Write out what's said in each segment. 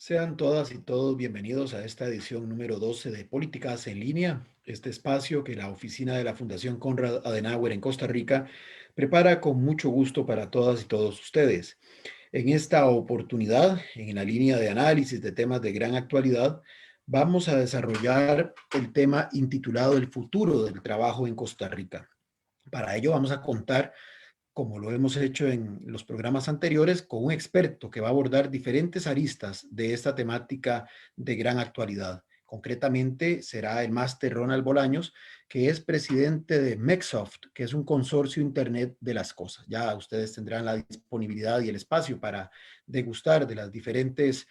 Sean todas y todos bienvenidos a esta edición número 12 de Políticas en Línea, este espacio que la oficina de la Fundación Konrad Adenauer en Costa Rica prepara con mucho gusto para todas y todos ustedes. En esta oportunidad, en la línea de análisis de temas de gran actualidad, vamos a desarrollar el tema intitulado El futuro del trabajo en Costa Rica. Para ello vamos a contar, como lo hemos hecho en los programas anteriores, con un experto que va a abordar diferentes aristas de esta temática de gran actualidad. Concretamente será el máster Ronald Bolaños, que es presidente de Mexoft, que es un consorcio Internet de las cosas. Ya ustedes tendrán la disponibilidad y el espacio para degustar de las diferentes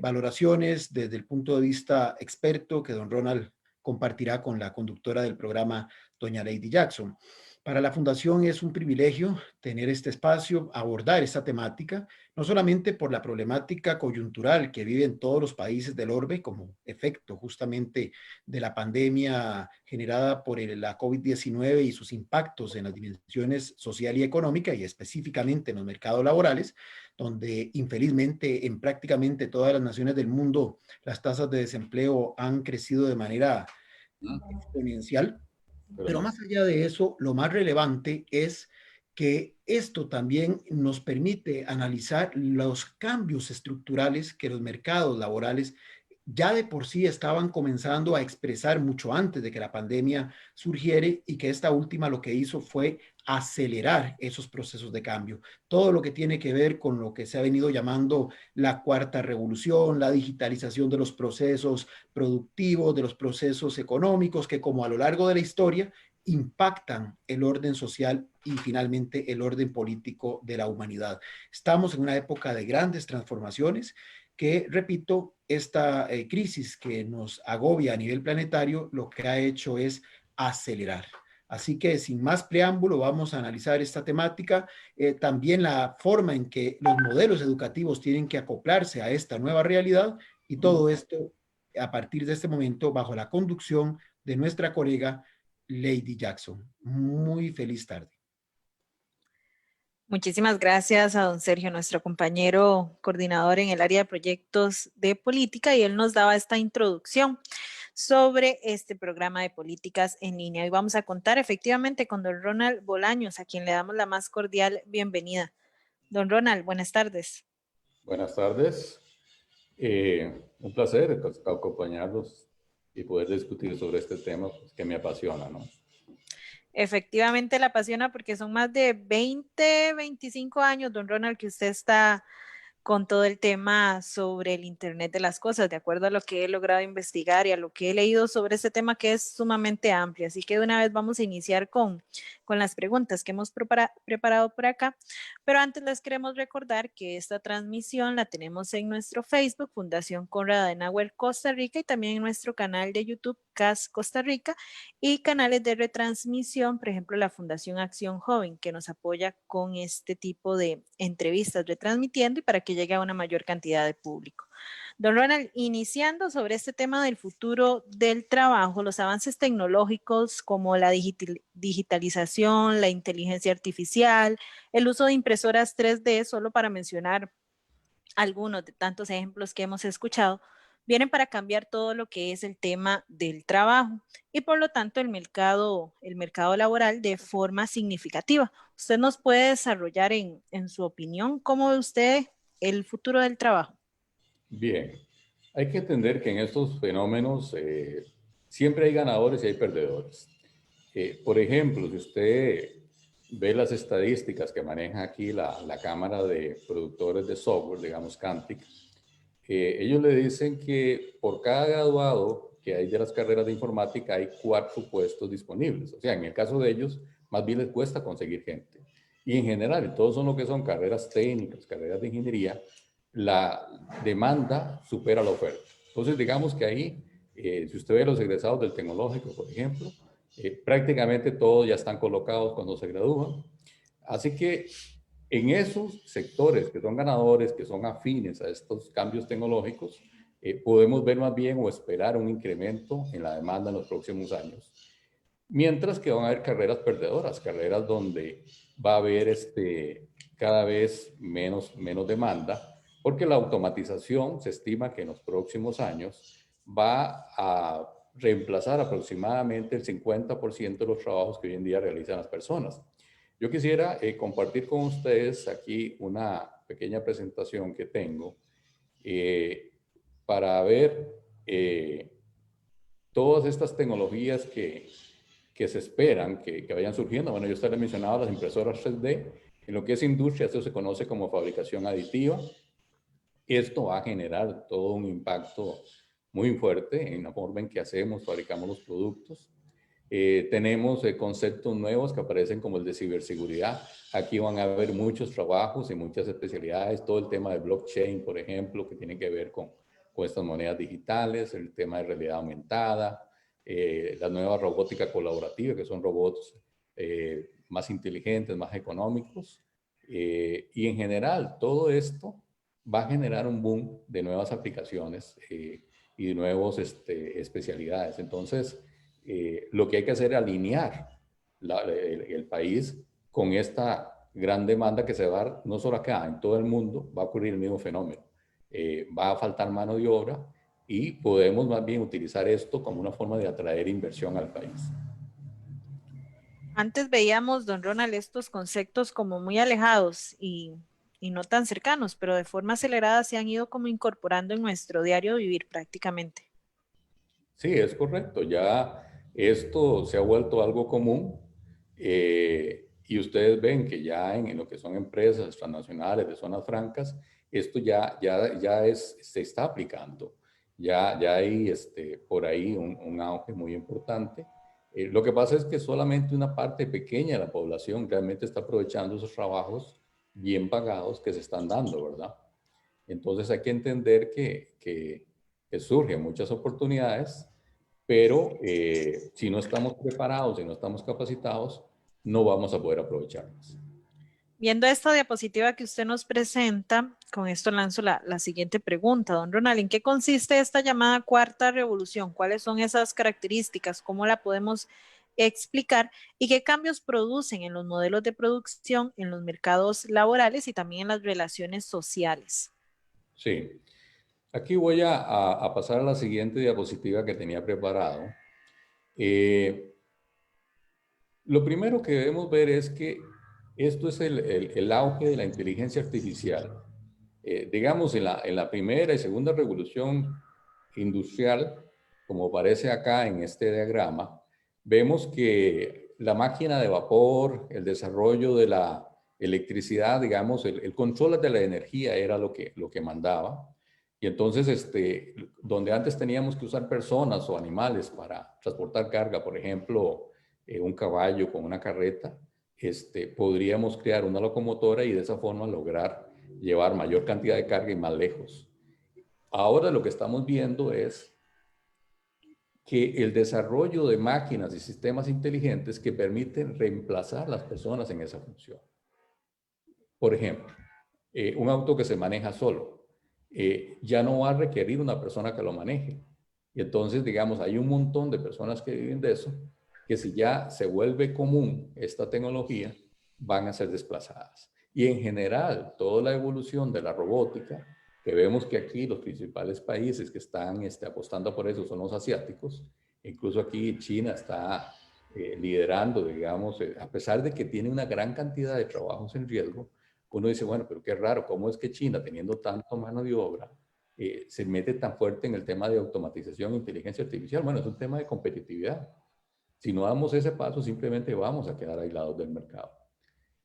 valoraciones desde el punto de vista experto que don Ronald compartirá con la conductora del programa, doña Lady Jackson. Para la Fundación es un privilegio tener este espacio, abordar esta temática, no solamente por la problemática coyuntural que viven todos los países del orbe como efecto justamente de la pandemia generada por la COVID-19 y sus impactos en las dimensiones social y económica y específicamente en los mercados laborales, donde infelizmente en prácticamente todas las naciones del mundo las tasas de desempleo han crecido de manera exponencial. Pero Pero no. más allá de eso, lo más relevante es que esto también nos permite analizar los cambios estructurales que los mercados laborales ya de por sí estaban comenzando a expresar mucho antes de que la pandemia surgiere y que esta última lo que hizo fue acelerar esos procesos de cambio. Todo lo que tiene que ver con lo que se ha venido llamando la cuarta revolución, la digitalización de los procesos productivos, de los procesos económicos, que como a lo largo de la historia impactan el orden social y finalmente el orden político de la humanidad. Estamos en una época de grandes transformaciones que, repito, esta crisis que nos agobia a nivel planetario lo que ha hecho es acelerar. Así que sin más preámbulo vamos a analizar esta temática, también la forma en que los modelos educativos tienen que acoplarse a esta nueva realidad y todo esto a partir de este momento bajo la conducción de nuestra colega Lady Jackson. Muy feliz tarde. Muchísimas gracias a don Sergio, nuestro compañero coordinador en el área de proyectos de política, y él nos daba esta introducción sobre este programa de políticas en línea. Hoy vamos a contar efectivamente con don Ronald Bolaños, a quien le damos la más cordial bienvenida. Don Ronald, buenas tardes. Buenas tardes. Un placer acompañarlos y poder discutir sobre este tema pues, que me apasiona, ¿no? Efectivamente la apasiona porque son más de 20, 25 años, don Ronald, que usted está con todo el tema sobre el Internet de las cosas, de acuerdo a lo que he logrado investigar y a lo que he leído sobre este tema que es sumamente amplio. Así que de una vez vamos a iniciar con las preguntas que hemos preparado por acá. Pero antes les queremos recordar que esta transmisión la tenemos en nuestro Facebook, Fundación Konrad Adenauer Costa Rica, y también en nuestro canal de YouTube, CAS Costa Rica, y canales de retransmisión, por ejemplo, la Fundación Acción Joven, que nos apoya con este tipo de entrevistas retransmitiendo y para que llegue a una mayor cantidad de público. Don Ronald, iniciando sobre este tema del futuro del trabajo, los avances tecnológicos como la digitalización, la inteligencia artificial, el uso de impresoras 3D, solo para mencionar algunos de tantos ejemplos que hemos escuchado, vienen para cambiar todo lo que es el tema del trabajo y por lo tanto el mercado laboral de forma significativa. ¿Usted nos puede desarrollar en su opinión cómo ve usted el futuro del trabajo? Bien, hay que entender que en estos fenómenos siempre hay ganadores y hay perdedores. Por ejemplo, si usted ve las estadísticas que maneja aquí la Cámara de Productores de Software, digamos Cantic, ellos le dicen que por cada graduado que hay de las carreras de informática hay 4 puestos disponibles. O sea, en el caso de ellos, más bien les cuesta conseguir gente. Y en general, todos son lo que son carreras técnicas, carreras de ingeniería, la demanda supera la oferta. Entonces, digamos que ahí, si usted ve los egresados del tecnológico, por ejemplo, prácticamente todos ya están colocados cuando se gradúan. Así que en esos sectores que son ganadores, que son afines a estos cambios tecnológicos, podemos ver más bien o esperar un incremento en la demanda en los próximos años. Mientras que van a haber carreras perdedoras, carreras donde va a haber cada vez menos demanda, porque la automatización se estima que en los próximos años va a reemplazar aproximadamente el 50% de los trabajos que hoy en día realizan las personas. Yo quisiera compartir con ustedes aquí una pequeña presentación que tengo para ver todas estas tecnologías que se esperan que vayan surgiendo. Bueno, yo les mencionaba las impresoras 3D. En lo que es industria, esto se conoce como fabricación aditiva. Esto va a generar todo un impacto muy fuerte en la forma en que fabricamos los productos. Tenemos conceptos nuevos que aparecen como el de ciberseguridad. Aquí van a haber muchos trabajos y muchas especialidades. Todo el tema de blockchain, por ejemplo, que tiene que ver con estas monedas digitales, el tema de realidad aumentada, la nueva robótica colaborativa, que son robots más inteligentes, más económicos. Y en general, todo esto va a generar un boom de nuevas aplicaciones y de nuevas especialidades. Entonces, lo que hay que hacer es alinear el país con esta gran demanda que se va a dar, no solo acá, en todo el mundo va a ocurrir el mismo fenómeno. Va a faltar mano de obra y podemos más bien utilizar esto como una forma de atraer inversión al país. Antes veíamos, don Ronald, estos conceptos como muy alejados y no tan cercanos, pero de forma acelerada se han ido como incorporando en nuestro diario vivir prácticamente. Sí, es correcto. Ya esto se ha vuelto algo común y ustedes ven que ya en lo que son empresas transnacionales de zonas francas, esto se está aplicando. Ya hay por ahí un auge muy importante. Lo que pasa es que solamente una parte pequeña de la población realmente está aprovechando esos trabajos bien pagados que se están dando, ¿verdad? Entonces hay que entender que surgen muchas oportunidades, pero si no estamos preparados, si no estamos capacitados, no vamos a poder aprovecharlas. Viendo esta diapositiva que usted nos presenta, con esto lanzo la siguiente pregunta, don Ronald, ¿en qué consiste esta llamada cuarta revolución? ¿Cuáles son esas características? ¿Cómo la podemos explicar? ¿Y qué cambios producen en los modelos de producción, en los mercados laborales y también en las relaciones sociales? Sí, aquí voy a pasar a la siguiente diapositiva que tenía preparado. Lo primero que debemos ver es que esto es el auge de la inteligencia artificial. Digamos, en la primera y segunda revolución industrial, como aparece acá en este diagrama, vemos que la máquina de vapor, el desarrollo de la electricidad, digamos, el control de la energía era lo que mandaba. Y entonces, donde antes teníamos que usar personas o animales para transportar carga, por ejemplo, un caballo con una carreta, podríamos crear una locomotora y de esa forma lograr llevar mayor cantidad de carga y más lejos. Ahora lo que estamos viendo es que el desarrollo de máquinas y sistemas inteligentes que permiten reemplazar a las personas en esa función. Por ejemplo, un auto que se maneja solo, ya no va a requerir una persona que lo maneje. Y entonces, digamos, hay un montón de personas que viven de eso, que si ya se vuelve común esta tecnología, van a ser desplazadas. Y en general, toda la evolución de la robótica, que vemos que aquí los principales países que están apostando por eso son los asiáticos, incluso aquí China está liderando, digamos, a pesar de que tiene una gran cantidad de trabajos en riesgo, uno dice, bueno, pero qué raro, ¿cómo es que China, teniendo tanto mano de obra, se mete tan fuerte en el tema de automatización e inteligencia artificial? Bueno, es un tema de competitividad. Si no damos ese paso, simplemente vamos a quedar aislados del mercado.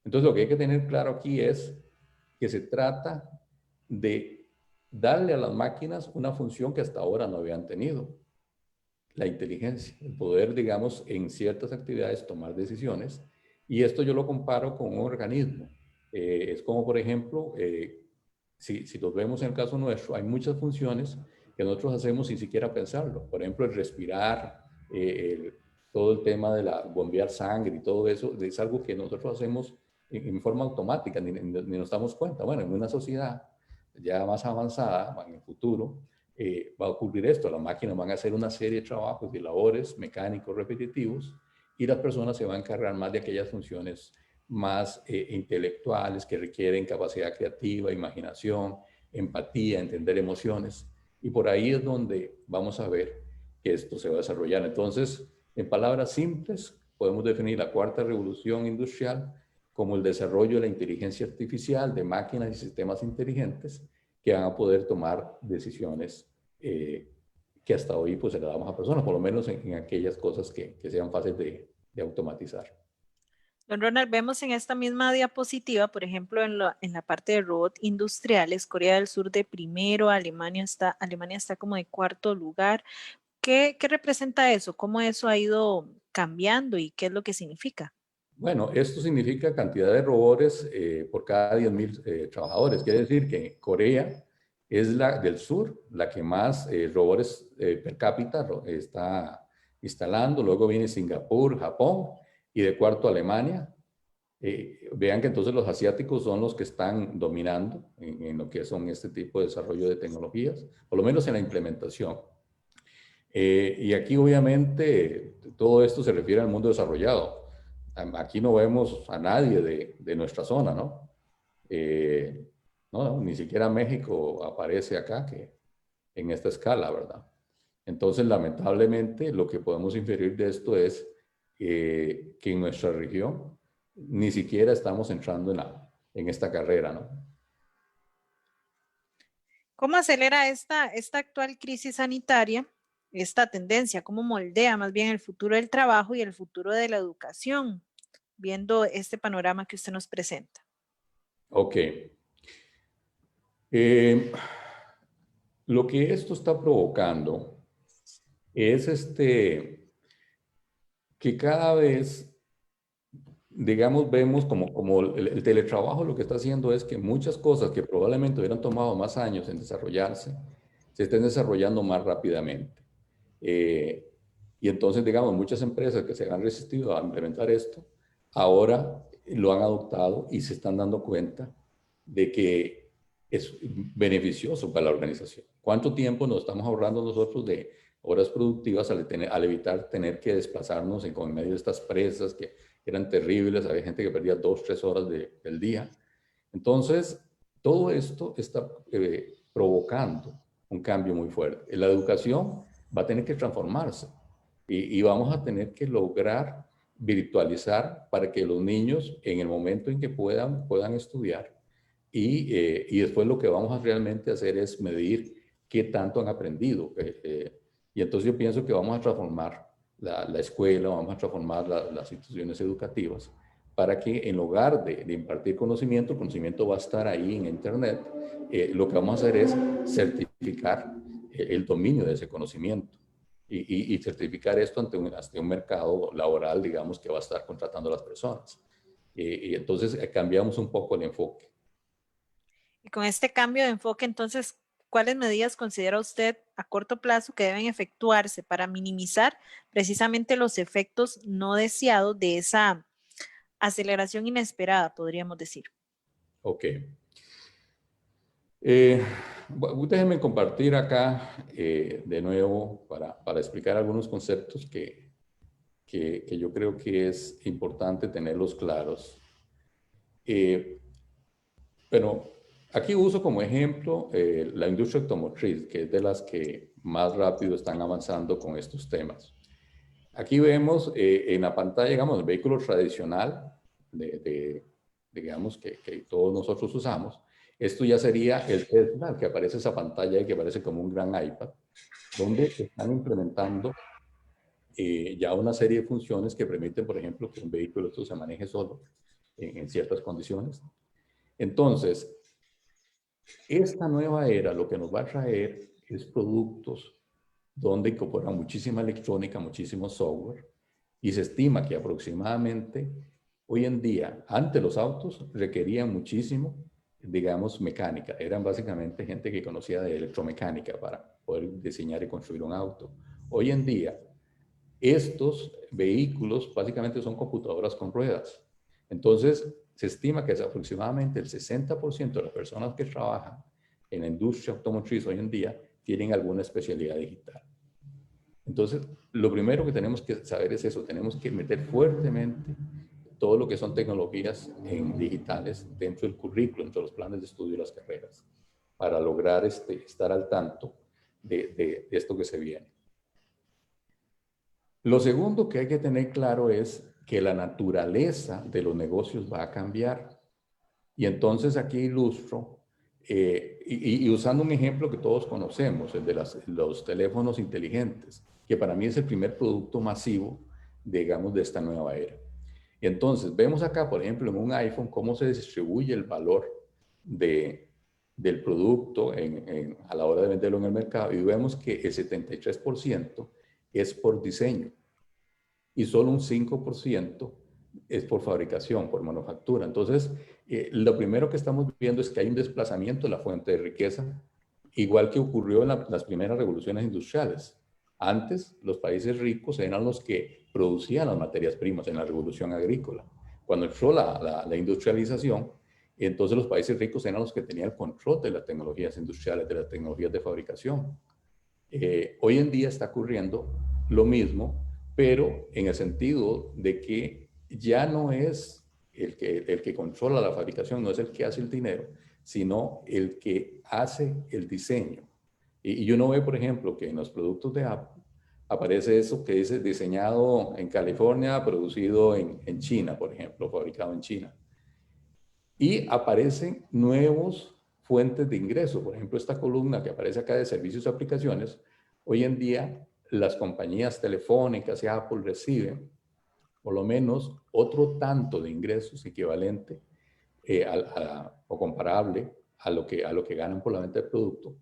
Entonces, lo que hay que tener claro aquí es que se trata de darle a las máquinas una función que hasta ahora no habían tenido, la inteligencia, el poder, digamos, en ciertas actividades tomar decisiones. Y esto yo lo comparo con un organismo. Es como, por ejemplo, si los vemos en el caso nuestro, hay muchas funciones que nosotros hacemos sin siquiera pensarlo. Por ejemplo, el respirar, todo el tema de la bombear sangre y todo eso, es algo que nosotros hacemos en forma automática, ni nos damos cuenta. Bueno, en una sociedad ya más avanzada, en el futuro, va a ocurrir esto. Las máquinas van a hacer una serie de trabajos y labores mecánicos repetitivos y las personas se van a encargar más de aquellas funciones más intelectuales que requieren capacidad creativa, imaginación, empatía, entender emociones. Y por ahí es donde vamos a ver que esto se va a desarrollar. Entonces, en palabras simples, podemos definir la cuarta revolución industrial como el desarrollo de la inteligencia artificial, de máquinas y sistemas inteligentes que van a poder tomar decisiones que hasta hoy pues se le damos a personas, por lo menos en aquellas cosas que sean fáciles de automatizar. Don Ronald, vemos en esta misma diapositiva, por ejemplo, en la parte de robots industriales, Corea del Sur de primero, Alemania está como de cuarto lugar. ¿Qué representa eso? ¿Cómo eso ha ido cambiando y qué es lo que significa? Bueno, esto significa cantidad de robots por cada 10.000 trabajadores. Quiere decir que Corea es la del sur, la que más robots per cápita está instalando. Luego viene Singapur, Japón y de cuarto Alemania. Vean que entonces los asiáticos son los que están dominando en lo que son este tipo de desarrollo de tecnologías, por lo menos en la implementación. Y aquí obviamente todo esto se refiere al mundo desarrollado. Aquí no vemos a nadie de nuestra zona, ¿no? No, ni siquiera México aparece acá en esta escala, ¿verdad? Entonces, lamentablemente, lo que podemos inferir de esto es que en nuestra región ni siquiera estamos entrando en esta carrera, ¿no? ¿Cómo acelera esta actual crisis sanitaria, esta tendencia? ¿Cómo moldea más bien el futuro del trabajo y el futuro de la educación, viendo este panorama que usted nos presenta? Ok. Eh, lo que esto está provocando es que cada vez, digamos, vemos como el teletrabajo lo que está haciendo es que muchas cosas que probablemente hubieran tomado más años en desarrollarse, se estén desarrollando más rápidamente. Eh, y entonces, digamos, muchas empresas que se han resistido a implementar esto, ahora lo han adoptado y se están dando cuenta de que es beneficioso para la organización. ¿Cuánto tiempo nos estamos ahorrando nosotros de horas productivas al evitar tener que desplazarnos en medio de estas presas que eran terribles? Había gente que perdía 2, 3 horas del día. Entonces, todo esto está provocando un cambio muy fuerte. La educación va a tener que transformarse y vamos a tener que lograr virtualizar para que los niños en el momento en que puedan estudiar y después lo que vamos a realmente hacer es medir qué tanto han aprendido. Y entonces yo pienso que vamos a transformar la escuela, vamos a transformar las instituciones educativas para que en lugar de impartir conocimiento, el conocimiento va a estar ahí en Internet. Lo que vamos a hacer es certificar el dominio de ese conocimiento y certificar esto ante un mercado laboral, digamos, que va a estar contratando a las personas. Y entonces cambiamos un poco el enfoque. Y con este cambio de enfoque, entonces, ¿cuáles medidas considera usted a corto plazo que deben efectuarse para minimizar precisamente los efectos no deseados de esa aceleración inesperada, podríamos decir? Ok. Déjenme compartir acá de nuevo para explicar algunos conceptos que yo creo que es importante tenerlos claros. Pero aquí uso como ejemplo la industria automotriz, que es de las que más rápido están avanzando con estos temas. Aquí vemos en la pantalla, digamos, el vehículo tradicional, digamos, que todos nosotros usamos. Esto ya sería el Tesla, que aparece esa pantalla y que parece como un gran iPad, donde están implementando ya una serie de funciones que permiten, por ejemplo, que un vehículo esto se maneje solo en ciertas condiciones. Entonces, esta nueva era lo que nos va a traer es productos donde incorporan muchísima electrónica, muchísimo software, y se estima que aproximadamente hoy en día, antes los autos requerían muchísimo, digamos, mecánica. Eran básicamente gente que conocía de electromecánica para poder diseñar y construir un auto. Hoy en día, estos vehículos básicamente son computadoras con ruedas. Entonces, se estima que es aproximadamente el 60% de las personas que trabajan en la industria automotriz hoy en día tienen alguna especialidad digital. Entonces, lo primero que tenemos que saber es eso, tenemos que meter fuertemente todo lo que son tecnologías digitales dentro del currículo, dentro de los planes de estudio y las carreras, para lograr estar al tanto de esto que se viene. Lo segundo que hay que tener claro es que la naturaleza de los negocios va a cambiar. Y entonces aquí ilustro, y usando un ejemplo que todos conocemos, el de los teléfonos inteligentes, que para mí es el primer producto masivo, digamos, de esta nueva era. Y entonces vemos acá, por ejemplo, en un iPhone, cómo se distribuye el valor del producto a la hora de venderlo en el mercado, y vemos que el 73% es por diseño y solo un 5% es por fabricación, por manufactura. Entonces, lo primero que estamos viendo es que hay un desplazamiento de la fuente de riqueza, igual que ocurrió en las primeras revoluciones industriales. Antes, los países ricos eran los que producían las materias primas en la revolución agrícola. Cuando entró la industrialización, entonces los países ricos eran los que tenían el control de las tecnologías industriales, de las tecnologías de fabricación. Hoy en día está ocurriendo lo mismo, pero en el sentido de que ya no es el que controla la fabricación, no es el que hace el dinero, sino el que hace el diseño. Y uno ve, por ejemplo, que en los productos de Apple aparece eso que dice diseñado en California, producido en China, por ejemplo, fabricado en China. Y aparecen nuevos fuentes de ingreso. Por ejemplo, esta columna que aparece acá de servicios y aplicaciones, hoy en día las compañías telefónicas y Apple reciben por lo menos otro tanto de ingresos equivalente o comparable a lo que ganan por la venta del producto.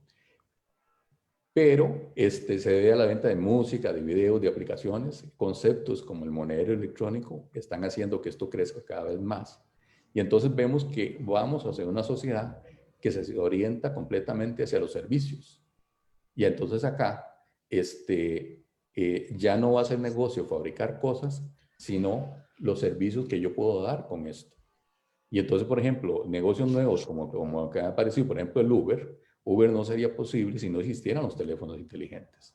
Pero se debe a la venta de música, de videos, de aplicaciones. Conceptos como el monedero electrónico están haciendo que esto crezca cada vez más. Y entonces vemos que vamos hacia una sociedad que se orienta completamente hacia los servicios. Y entonces acá ya no va a ser negocio fabricar cosas, sino los servicios que yo puedo dar con esto. Y entonces, por ejemplo, negocios nuevos como que han aparecido, por ejemplo, el Uber. Uber no sería posible si no existieran los teléfonos inteligentes.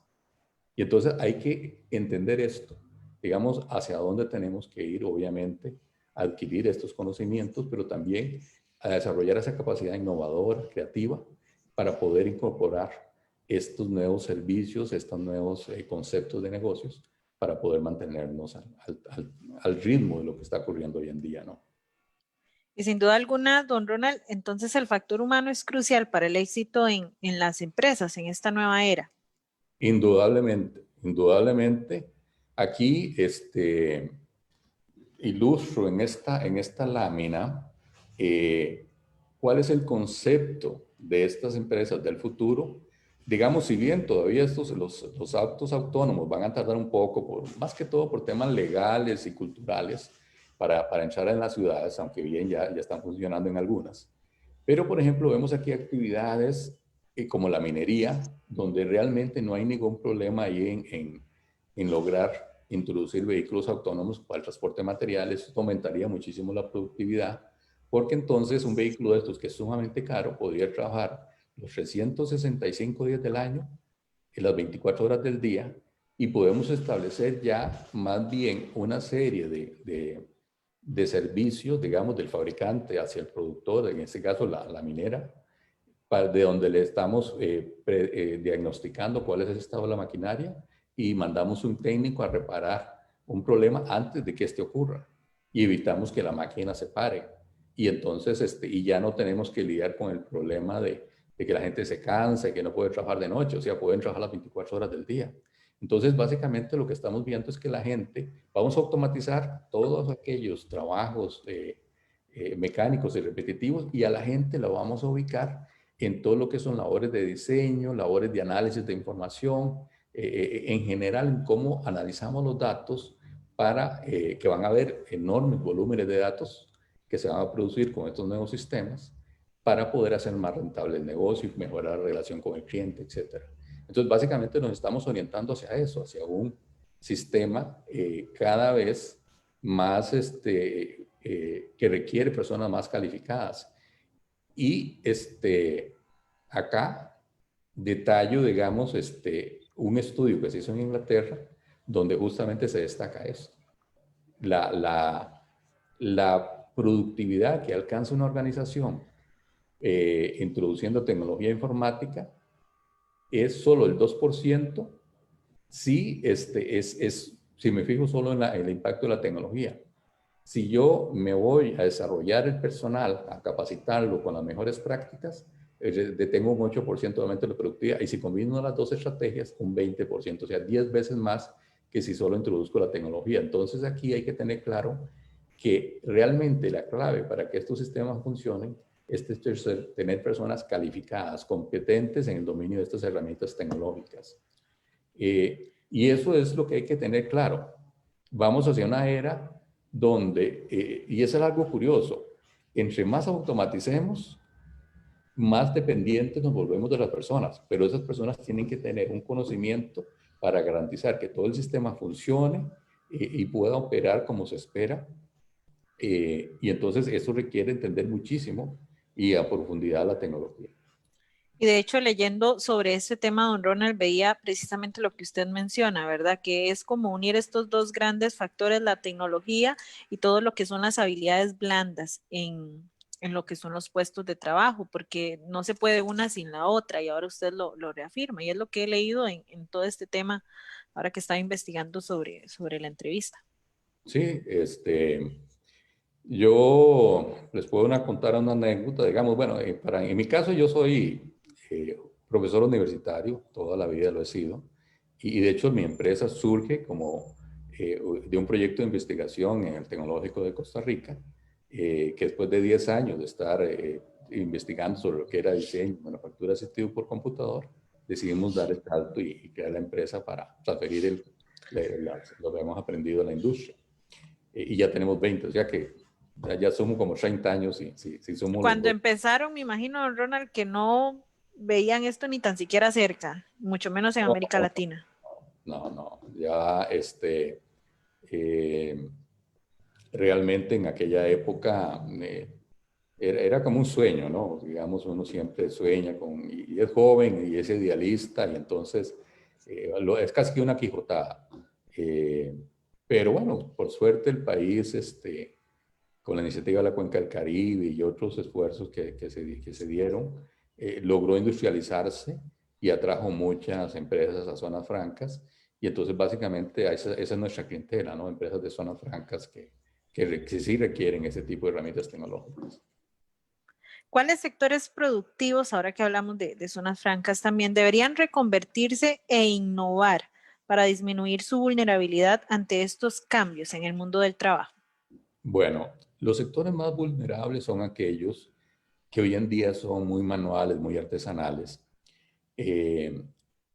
Y entonces hay que entender esto, digamos, hacia dónde tenemos que ir, obviamente, a adquirir estos conocimientos, pero también a desarrollar esa capacidad innovadora, creativa, para poder incorporar estos nuevos servicios, estos nuevos conceptos de negocios, para poder mantenernos al ritmo de lo que está ocurriendo hoy en día, ¿no? Y sin duda alguna, don Ronald, entonces el factor humano es crucial para el éxito en las empresas en esta nueva era. Indudablemente, indudablemente. Aquí ilustro en esta lámina cuál es el concepto de estas empresas del futuro. Digamos, si bien todavía los autos autónomos van a tardar un poco, más que todo por temas legales y culturales, para entrar en las ciudades, aunque bien ya están funcionando en algunas. Pero, por ejemplo, vemos aquí actividades como la minería, donde realmente no hay ningún problema ahí en lograr introducir vehículos autónomos para el transporte de materiales. Esto aumentaría muchísimo la productividad, porque entonces un vehículo de estos que es sumamente caro podría trabajar los 365 días del año, en las 24 horas del día, y podemos establecer ya más bien una serie de servicios, digamos, del fabricante hacia el productor, en este caso la minera, de donde le estamos diagnosticando cuál es el estado de la maquinaria y mandamos un técnico a reparar un problema antes de que este ocurra y evitamos que la máquina se pare. Y entonces, y ya no tenemos que lidiar con el problema de que la gente se cansa y que no puede trabajar de noche, o sea, pueden trabajar las 24 horas del día. Entonces, básicamente lo que estamos viendo es que la gente, vamos a automatizar todos aquellos trabajos mecánicos y repetitivos y a la gente la vamos a ubicar en todo lo que son labores de diseño, labores de análisis de información, en general en cómo analizamos los datos para que van a haber enormes volúmenes de datos que se van a producir con estos nuevos sistemas para poder hacer más rentable el negocio y mejorar la relación con el cliente, etc. Entonces, básicamente nos estamos orientando hacia eso, hacia un sistema cada vez más que requiere personas más calificadas. Y acá detallo, digamos, un estudio que se hizo en Inglaterra, donde justamente se destaca eso. La productividad que alcanza una organización introduciendo tecnología informática, es solo el 2%. Sí, si me fijo solo en el impacto de la tecnología. Si yo me voy a desarrollar el personal, a capacitarlo con las mejores prácticas, tengo un 8% de aumento de la productividad. Y si combino las dos estrategias, un 20%, o sea, 10 veces más que si solo introduzco la tecnología. Entonces aquí hay que tener claro que realmente la clave para que estos sistemas funcionen es tener personas calificadas, competentes en el dominio de estas herramientas tecnológicas. Y eso es lo que hay que tener claro. Vamos hacia una era donde, y eso es algo curioso, entre más automaticemos, más dependientes nos volvemos de las personas, pero esas personas tienen que tener un conocimiento para garantizar que todo el sistema funcione y pueda operar como se espera. Y entonces eso requiere entender muchísimo y a profundidad la tecnología. Y de hecho, leyendo sobre este tema, don Ronald, veía precisamente lo que usted menciona, ¿verdad? Que es como unir estos dos grandes factores, la tecnología y todo lo que son las habilidades blandas en lo que son los puestos de trabajo, porque no se puede una sin la otra, y ahora usted lo reafirma, y es lo que he leído en todo este tema, ahora que estaba investigando sobre la entrevista. Sí, yo les puedo contar una anécdota, digamos, bueno, en mi caso yo soy profesor universitario, toda la vida lo he sido, y de hecho mi empresa surge como de un proyecto de investigación en el Tecnológico de Costa Rica, que después de 10 años de estar investigando sobre lo que era diseño, manufactura asistido por computador, decidimos dar el salto y crear la empresa para transferir lo que hemos aprendido en la industria. Y ya tenemos 20, o sea que ya somos como 30 años si somos los Cuando dos. empezaron, me imagino, don Ronald, que no veían esto ni tan siquiera cerca, mucho menos en No, América Latina. no, ya eh, realmente en aquella época era como un sueño, ¿no? Digamos, uno siempre sueña y es joven y es idealista y entonces es casi que una quijotada. Eh, pero bueno, por suerte el país, con la iniciativa de la Cuenca del Caribe y otros esfuerzos que se dieron, logró industrializarse y atrajo muchas empresas a zonas francas. Y entonces básicamente esa es nuestra clientela, ¿no? Empresas de zonas francas que sí requieren ese tipo de herramientas tecnológicas. ¿Cuáles sectores productivos, ahora que hablamos de zonas francas, también deberían reconvertirse e innovar para disminuir su vulnerabilidad ante estos cambios en el mundo del trabajo? Bueno, los sectores más vulnerables son aquellos que hoy en día son muy manuales, muy artesanales. Eh,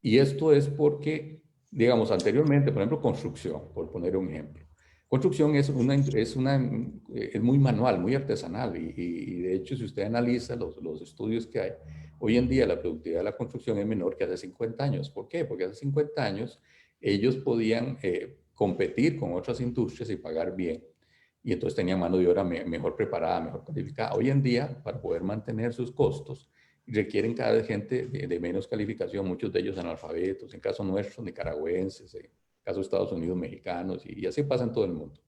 y esto es porque, digamos, anteriormente, por ejemplo, construcción, por poner un ejemplo. Construcción es muy manual, muy artesanal y de hecho, si usted analiza los estudios que hay, hoy en día la productividad de la construcción es menor que hace 50 años. ¿Por qué? Porque hace 50 años ellos podían competir con otras industrias y pagar bien y entonces tenían mano de obra mejor preparada, mejor calificada. Hoy en día, para poder mantener sus costos, requieren cada vez gente de menos calificación, muchos de ellos analfabetos, en caso nuestro, nicaragüenses, en caso de Estados Unidos, mexicanos, y así pasa en todo el mundo.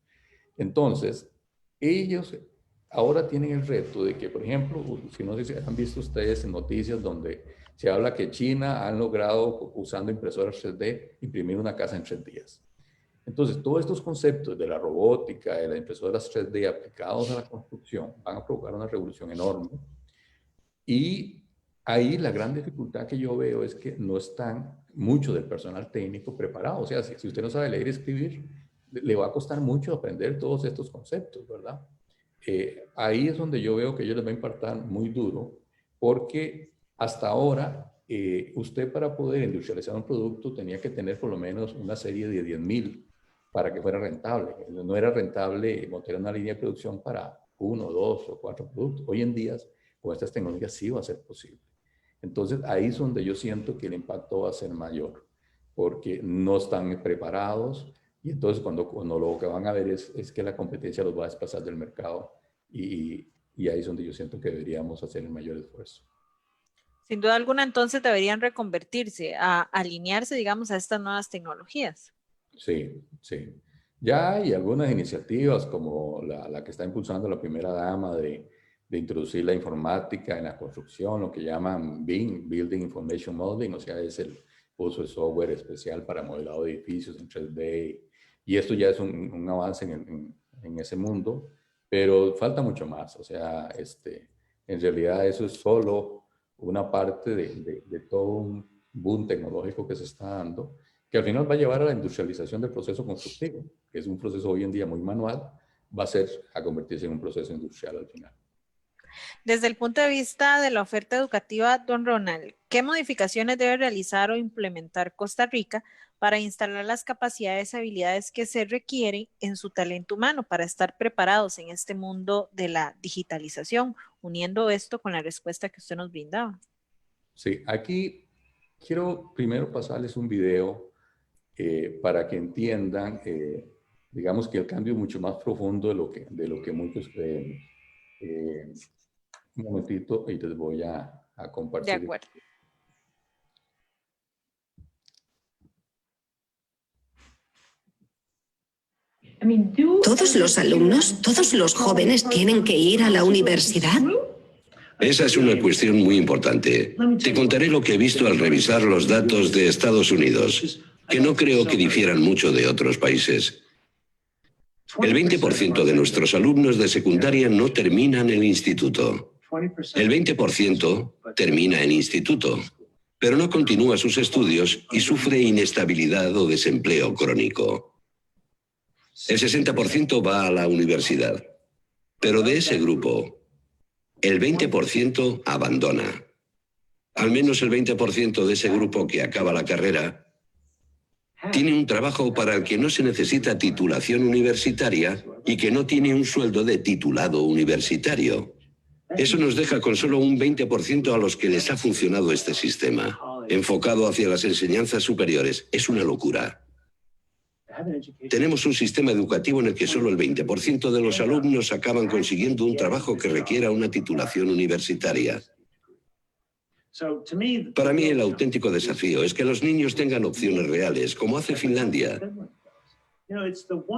Entonces, ellos ahora tienen el reto de que, por ejemplo, si no sé si han visto ustedes en noticias donde se habla que China han logrado, usando impresoras 3D, imprimir una casa en 3 días. Entonces, todos estos conceptos de la robótica, de las impresoras 3D aplicados a la construcción, van a provocar una revolución enorme. Y ahí la gran dificultad que yo veo es que no están mucho del personal técnico preparado. O sea, si usted no sabe leer y escribir, le va a costar mucho aprender todos estos conceptos, ¿verdad? Ahí es donde yo veo que ellos les va a impactar muy duro, porque hasta ahora usted para poder industrializar un producto tenía que tener por lo menos una serie de 10.000 para que fuera rentable. No era rentable montar una línea de producción para 1, 2 o 4 productos. Hoy en día, con estas tecnologías sí va a ser posible. Entonces, ahí es donde yo siento que el impacto va a ser mayor, porque no están preparados y entonces cuando lo que van a ver es que la competencia los va a desplazar del mercado y ahí es donde yo siento que deberíamos hacer el mayor esfuerzo. Sin duda alguna, entonces deberían reconvertirse, a alinearse, digamos, a estas nuevas tecnologías. Sí, sí. Ya hay algunas iniciativas como la que está impulsando la primera dama de de introducir la informática en la construcción, lo que llaman BIM, Building Information Modeling, o sea, es el uso de software especial para modelado de edificios en 3D. Y esto ya es un avance en ese mundo, pero falta mucho más. O sea, en realidad eso es solo una parte de todo un boom tecnológico que se está dando, que al final va a llevar a la industrialización del proceso constructivo, que es un proceso hoy en día muy manual, va a convertirse en un proceso industrial al final. Desde el punto de vista de la oferta educativa, don Ronald, ¿qué modificaciones debe realizar o implementar Costa Rica para instalar las capacidades y habilidades que se requieren en su talento humano para estar preparados en este mundo de la digitalización, uniendo esto con la respuesta que usted nos brindaba? Sí, aquí quiero primero pasarles un video para que entiendan, digamos que el cambio es mucho más profundo de lo que muchos creen. Un momentito y les voy a De compartir. acuerdo. ¿Todos los alumnos, todos los jóvenes tienen que ir a la universidad? Esa es una cuestión muy importante. Te contaré lo que he visto al revisar los datos de Estados Unidos, que no creo que difieran mucho de otros países. El 20% de nuestros alumnos de secundaria no terminan el instituto. El 20% termina el instituto, pero no continúa sus estudios y sufre inestabilidad o desempleo crónico. El 60% va a la universidad, pero de ese grupo, el 20% abandona. Al menos el 20% de ese grupo que acaba la carrera tiene un trabajo para el que no se necesita titulación universitaria y que no tiene un sueldo de titulado universitario. Eso nos deja con solo un 20% a los que les ha funcionado este sistema, enfocado hacia las enseñanzas superiores. Es una locura. Tenemos un sistema educativo en el que solo el 20% de los alumnos acaban consiguiendo un trabajo que requiera una titulación universitaria. Para mí, el auténtico desafío es que los niños tengan opciones reales, como hace Finlandia.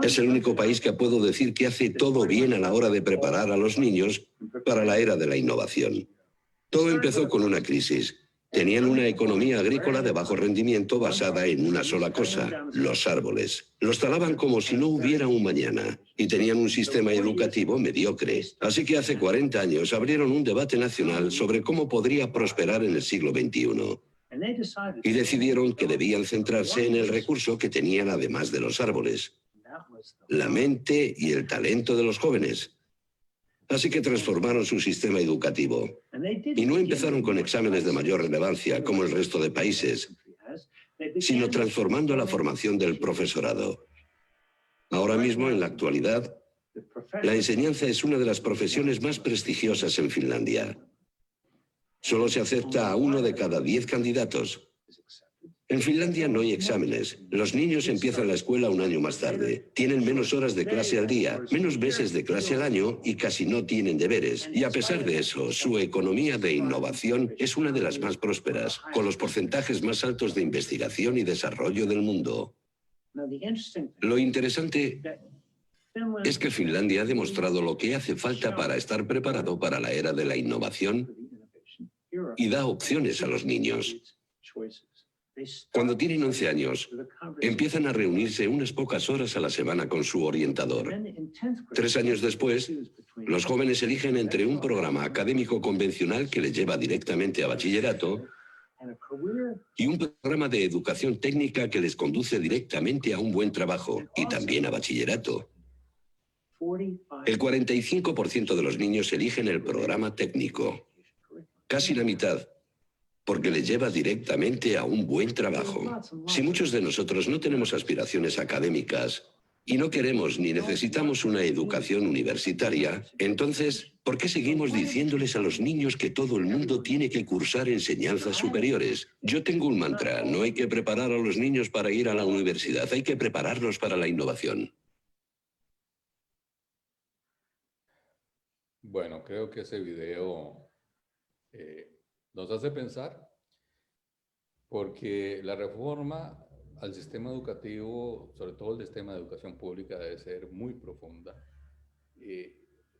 Es el único país que puedo decir que hace todo bien a la hora de preparar a los niños para la era de la innovación. Todo empezó con una crisis. Tenían una economía agrícola de bajo rendimiento basada en una sola cosa, los árboles. Los talaban como si no hubiera un mañana y tenían un sistema educativo mediocre. Así que hace 40 años abrieron un debate nacional sobre cómo podría prosperar en el siglo XXI. Y decidieron que debían centrarse en el recurso que tenían además de los árboles, la mente y el talento de los jóvenes. Así que transformaron su sistema educativo. Y no empezaron con exámenes de mayor relevancia, como el resto de países, sino transformando la formación del profesorado. Ahora mismo, en la actualidad, la enseñanza es una de las profesiones más prestigiosas en Finlandia. Solo se acepta a 1 de cada 10 candidatos. En Finlandia no hay exámenes. Los niños empiezan la escuela un año más tarde. Tienen menos horas de clase al día, menos meses de clase al año y casi no tienen deberes. Y a pesar de eso, su economía de innovación es una de las más prósperas, con los porcentajes más altos de investigación y desarrollo del mundo. Lo interesante es que Finlandia ha demostrado lo que hace falta para estar preparado para la era de la innovación y da opciones a los niños. Cuando tienen 11 años, empiezan a reunirse unas pocas horas a la semana con su orientador. 3 años después, los jóvenes eligen entre un programa académico convencional que les lleva directamente a bachillerato y un programa de educación técnica que les conduce directamente a un buen trabajo y también a bachillerato. El 45% de los niños eligen el programa técnico, casi la mitad, porque les lleva directamente a un buen trabajo. Si muchos de nosotros no tenemos aspiraciones académicas y no queremos ni necesitamos una educación universitaria, entonces, ¿por qué seguimos diciéndoles a los niños que todo el mundo tiene que cursar enseñanzas superiores? Yo tengo un mantra: no hay que preparar a los niños para ir a la universidad, hay que prepararlos para la innovación. Bueno, creo que ese video nos hace pensar, porque la reforma al sistema educativo, sobre todo el sistema de educación pública, debe ser muy profunda.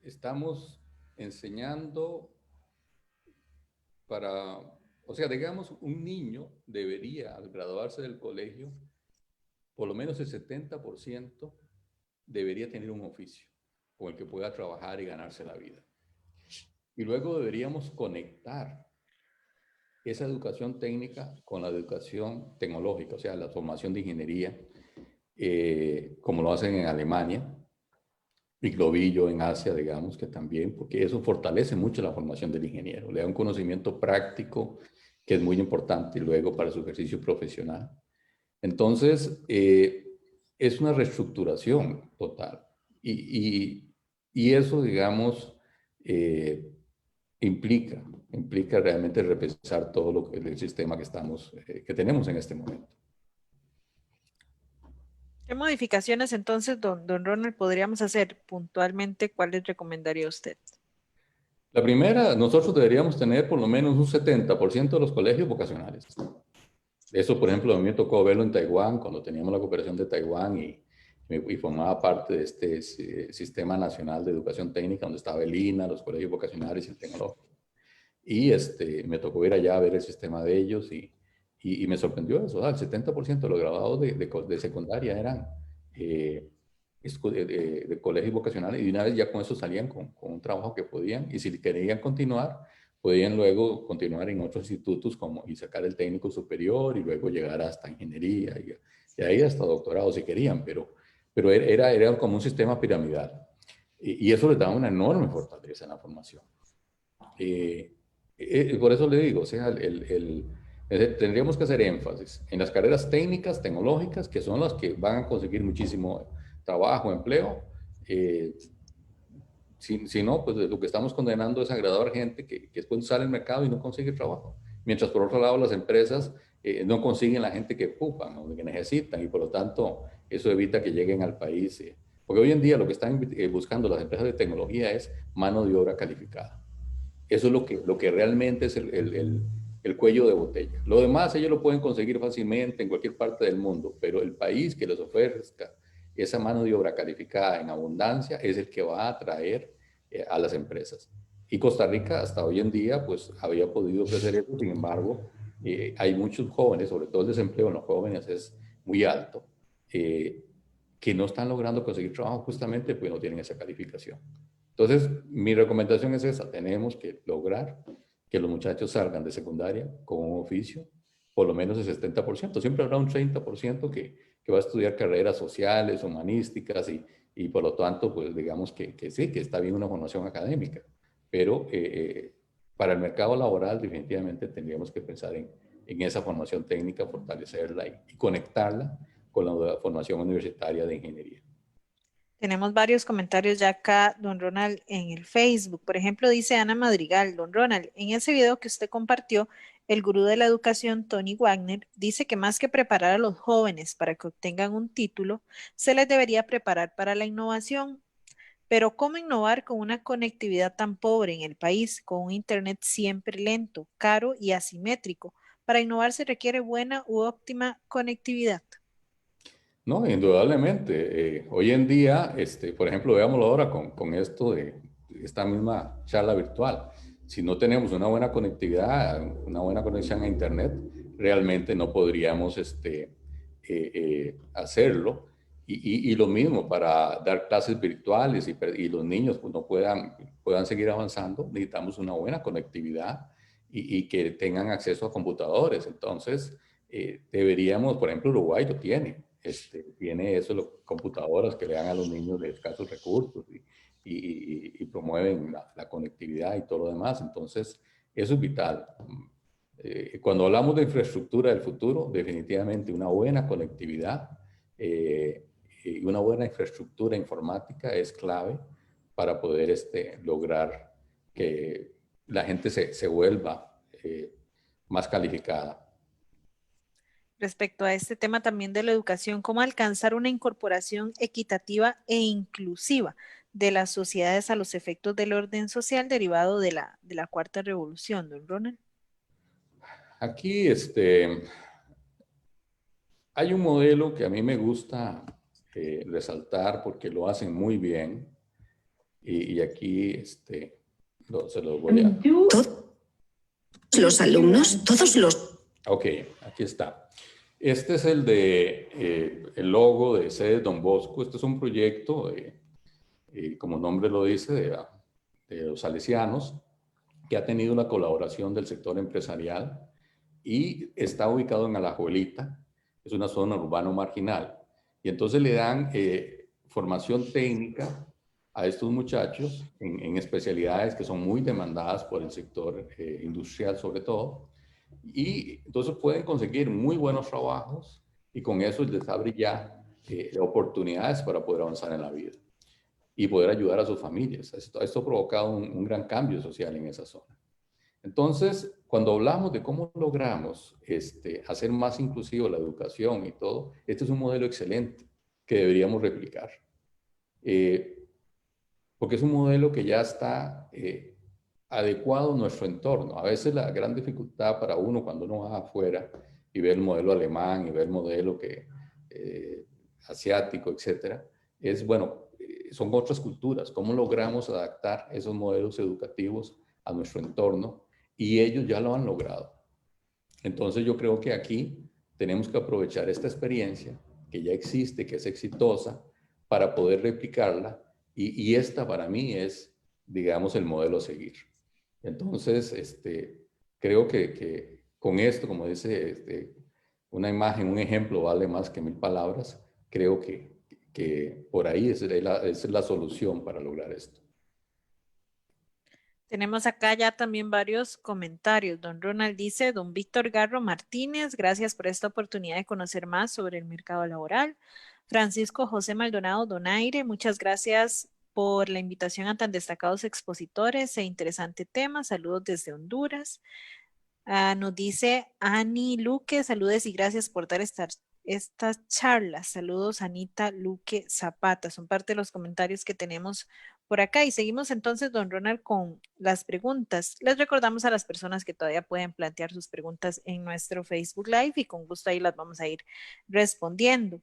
Estamos enseñando para, o sea, digamos, un niño debería, al graduarse del colegio, por lo menos el 70% debería tener un oficio con el que pueda trabajar y ganarse la vida. Y luego deberíamos conectar esa educación técnica con la educación tecnológica, o sea, la formación de ingeniería, como lo hacen en Alemania, y lo vi yo en Asia, digamos, que también, porque eso fortalece mucho la formación del ingeniero, le da un conocimiento práctico que es muy importante luego para su ejercicio profesional. Entonces, es una reestructuración total. Y eso, digamos, eh, implica realmente repensar todo lo que el sistema que tenemos en este momento. ¿Qué modificaciones entonces, don Ronald, podríamos hacer puntualmente? ¿Cuáles recomendaría usted? La primera, nosotros deberíamos tener por lo menos un 70% de los colegios vocacionales. Eso, por ejemplo, a mí me tocó verlo en Taiwán, cuando teníamos la cooperación de Taiwán y formaba parte de este Sistema Nacional de Educación Técnica, donde estaba el INA, los colegios vocacionales y el tecnológico. Y me tocó ir allá a ver el sistema de ellos y me sorprendió eso. El 70% de los graduados de secundaria eran de colegios vocacionales y de una vez ya con eso salían con un trabajo que podían, y si querían continuar, podían luego continuar en otros institutos y sacar el técnico superior y luego llegar hasta ingeniería y ahí hasta doctorado si querían, pero era como un sistema piramidal y eso les daba una enorme fortaleza en la formación. Por eso le digo, o sea, tendríamos que hacer énfasis en las carreras técnicas, tecnológicas, que son las que van a conseguir muchísimo trabajo, empleo. Si no, pues lo que estamos condenando es a graduar gente que después sale al mercado y no consigue trabajo. Mientras por otro lado las empresas no consiguen la gente que ocupan o que necesitan y por lo tanto eso evita que lleguen al país. Porque hoy en día lo que están buscando las empresas de tecnología es mano de obra calificada. Eso es lo que realmente es el cuello de botella. Lo demás ellos lo pueden conseguir fácilmente en cualquier parte del mundo, pero el país que les ofrezca esa mano de obra calificada en abundancia es el que va a atraer a las empresas. Y Costa Rica hasta hoy en día pues había podido ofrecer eso, sin embargo hay muchos jóvenes, sobre todo el desempleo en los jóvenes es muy alto, que no están logrando conseguir trabajo justamente porque no tienen esa calificación. Entonces, mi recomendación es esa, tenemos que lograr que los muchachos salgan de secundaria con un oficio, por lo menos el 70%. Siempre habrá un 30% que va a estudiar carreras sociales, humanísticas y por lo tanto, pues digamos que sí, que está bien una formación académica, pero para el mercado laboral definitivamente tendríamos que pensar en esa formación técnica, fortalecerla y conectarla con la formación universitaria de ingeniería. Tenemos varios comentarios ya acá, don Ronald, en el Facebook. Por ejemplo, dice Ana Madrigal, don Ronald, en ese video que usted compartió, el gurú de la educación, Tony Wagner, dice que más que preparar a los jóvenes para que obtengan un título, se les debería preparar para la innovación. Pero ¿cómo innovar con una conectividad tan pobre en el país, con un Internet siempre lento, caro y asimétrico? Para innovar se requiere buena u óptima conectividad. No, indudablemente. Hoy en día, por ejemplo, veámoslo ahora con esto de esta misma charla virtual. Si no tenemos una buena conectividad, una buena conexión a Internet, realmente no podríamos hacerlo. Y lo mismo para dar clases virtuales y los niños pues, no puedan seguir avanzando, necesitamos una buena conectividad y que tengan acceso a computadores. Entonces, deberíamos, por ejemplo, Uruguay lo tiene eso, computadoras que le dan a los niños de escasos recursos y promueven la conectividad y todo lo demás. Entonces, eso es vital. Cuando hablamos de infraestructura del futuro, definitivamente una buena conectividad y una buena infraestructura informática es clave para poder lograr que la gente se vuelva más calificada. Respecto a este tema también de la educación, ¿cómo alcanzar una incorporación equitativa e inclusiva de las sociedades a los efectos del orden social derivado de la cuarta revolución, don Ronald? Aquí hay un modelo que a mí me gusta resaltar porque lo hacen muy bien y aquí Se los voy a... Todos los alumnos, todos los... Ok, aquí está. Este es el el logo de sede Don Bosco. Este es un proyecto, como el nombre lo dice, de los salesianos, que ha tenido la colaboración del sector empresarial y está ubicado en Alajuelita, es una zona urbana marginal. Y entonces le dan formación técnica a estos muchachos en especialidades que son muy demandadas por el sector industrial sobre todo. Y entonces pueden conseguir muy buenos trabajos y con eso les abre ya oportunidades para poder avanzar en la vida y poder ayudar a sus familias. Esto ha provocado un gran cambio social en esa zona. Entonces, cuando hablamos de cómo logramos hacer más inclusivo la educación y todo, este es un modelo excelente que deberíamos replicar. Porque es un modelo que ya está adecuado a nuestro entorno. A veces la gran dificultad para uno cuando uno va afuera y ve el modelo alemán y ve el modelo asiático, etcétera, es, bueno, son otras culturas. ¿Cómo logramos adaptar esos modelos educativos a nuestro entorno? Y ellos ya lo han logrado. Entonces yo creo que aquí tenemos que aprovechar esta experiencia que ya existe, que es exitosa, para poder replicarla. Y esta para mí es, digamos, el modelo a seguir. Entonces, creo que con esto, como dice una imagen, un ejemplo vale más que 1000 palabras. Creo que por ahí es la solución para lograr esto. Tenemos acá ya también varios comentarios. Don Ronald dice, don Víctor Garro Martínez, gracias por esta oportunidad de conocer más sobre el mercado laboral. Francisco José Maldonado Donaire, muchas gracias por la invitación a tan destacados expositores e interesante tema. Saludos desde Honduras. Nos dice Ani Luque, saludos y gracias por dar estas charlas. Saludos, Anita Luque Zapata. Son parte de los comentarios que tenemos por acá. Y seguimos entonces, don Ronald, con las preguntas. Les recordamos a las personas que todavía pueden plantear sus preguntas en nuestro Facebook Live y con gusto ahí las vamos a ir respondiendo.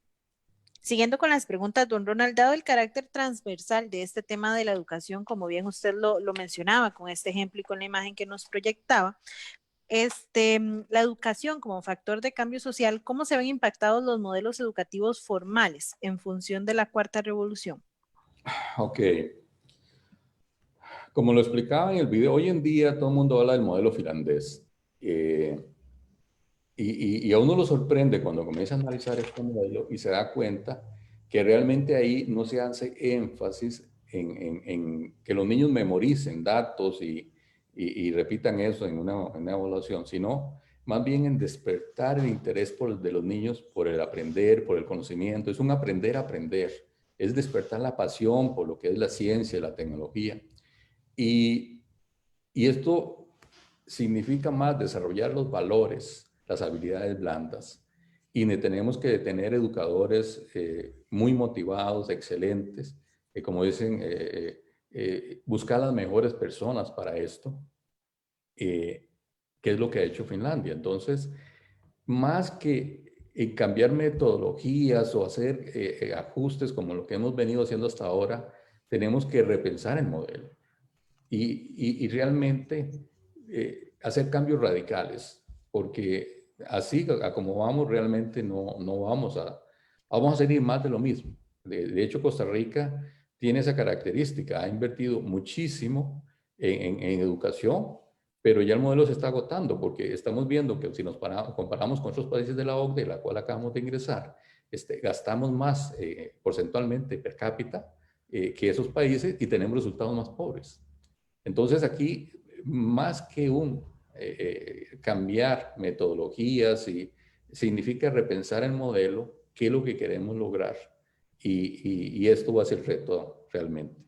Siguiendo con las preguntas, don Ronald, dado el carácter transversal de este tema de la educación, como bien usted lo mencionaba con este ejemplo y con la imagen que nos proyectaba, la educación como factor de cambio social, ¿cómo se ven impactados los modelos educativos formales en función de la cuarta revolución? Ok. Como lo explicaba en el video, hoy en día todo el mundo habla del modelo finlandés. Y a uno lo sorprende cuando comienza a analizar este modelo y se da cuenta que realmente ahí no se hace énfasis en que los niños memoricen datos y repitan eso en una evaluación, sino más bien en despertar el interés de los niños por el aprender, por el conocimiento. Es un aprender a aprender, es despertar la pasión por lo que es la ciencia, la tecnología. Y esto significa más desarrollar los valores, las habilidades blandas. Y tenemos que tener educadores muy motivados, excelentes, como dicen, buscar las mejores personas para esto, que es lo que ha hecho Finlandia. Entonces, más que cambiar metodologías o hacer ajustes como lo que hemos venido haciendo hasta ahora, tenemos que repensar el modelo y realmente hacer cambios radicales, porque así como vamos realmente no vamos a seguir más de lo mismo. De hecho, Costa Rica tiene esa característica, ha invertido muchísimo en educación, pero ya el modelo se está agotando porque estamos viendo que si nos comparamos con otros países de la OCDE, la cual acabamos de ingresar, gastamos más porcentualmente per cápita que esos países y tenemos resultados más pobres. Entonces aquí, más que cambiar metodologías, significa repensar el modelo, qué es lo que queremos lograr y esto va a ser el reto realmente.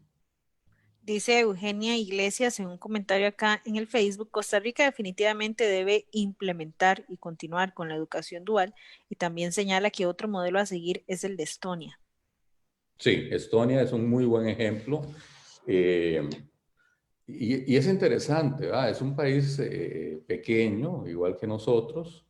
Dice Eugenia Iglesias en un comentario acá en el Facebook, Costa Rica definitivamente debe implementar y continuar con la educación dual y también señala que otro modelo a seguir es el de Estonia. Sí, Estonia es un muy buen ejemplo y es interesante, ¿verdad? Es un país pequeño, igual que nosotros.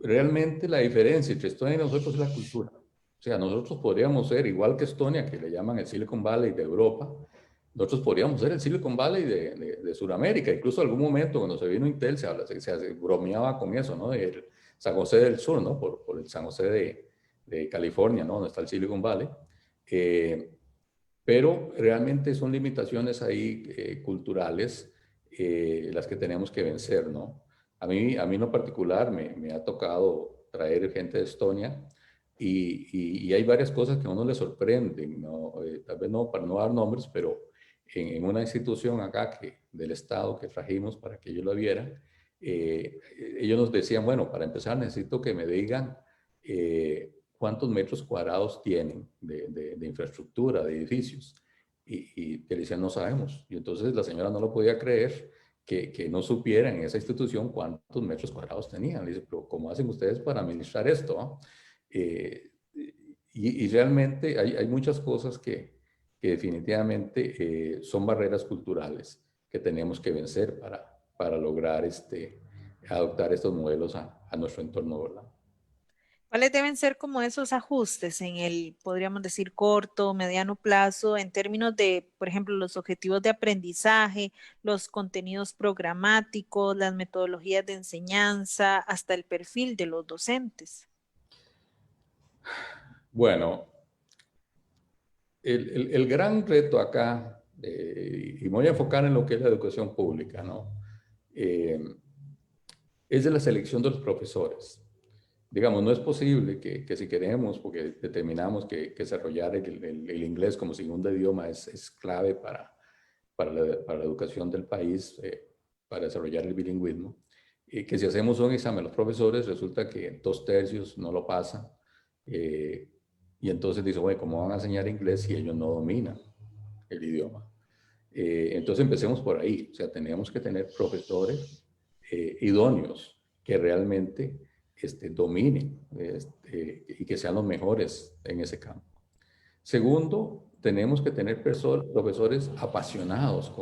Realmente la diferencia entre Estonia y nosotros es la cultura. O sea, nosotros podríamos ser igual que Estonia, que le llaman el Silicon Valley de Europa, nosotros podríamos ser el Silicon Valley de Sudamérica. Incluso en algún momento cuando se vino Intel se bromeaba con eso, ¿no? El San José del Sur, ¿no? Por el San José de California, ¿no? Donde está el Silicon Valley. Pero realmente son limitaciones ahí culturales las que tenemos que vencer, ¿no? A mí en lo particular me ha tocado traer gente de Estonia y hay varias cosas que a uno le sorprenden, ¿no? Tal vez no para no dar nombres, pero en una institución acá del Estado que trajimos para que ellos la vieran, ellos nos decían, bueno, para empezar necesito que me digan cuántos metros cuadrados tienen de infraestructura, de edificios. Y que le decían, no sabemos. Y entonces la señora no lo podía creer que no supieran en esa institución cuántos metros cuadrados tenían. Le dice, pero ¿cómo hacen ustedes para administrar esto? ¿No? Y realmente hay muchas cosas que definitivamente son barreras culturales que tenemos que vencer para lograr adoptar estos modelos a nuestro entorno, ¿verdad? ¿Cuáles deben ser como esos ajustes en el, podríamos decir, corto, mediano plazo, en términos de, por ejemplo, los objetivos de aprendizaje, los contenidos programáticos, las metodologías de enseñanza, hasta el perfil de los docentes? Bueno, el gran reto acá, y me voy a enfocar en lo que es la educación pública, ¿no? Es de la selección de los profesores. Digamos, no es posible que si queremos, porque determinamos que desarrollar el inglés como segundo idioma es clave para la educación del país, para desarrollar el bilingüismo, que si hacemos un examen a los profesores, resulta que 2/3 no lo pasan, y entonces dice, bueno, ¿cómo van a enseñar inglés si ellos no dominan el idioma? Entonces empecemos por ahí, o sea, tenemos que tener profesores idóneos que realmente dominen y que sean los mejores en ese campo. Segundo, tenemos que tener profesores apasionados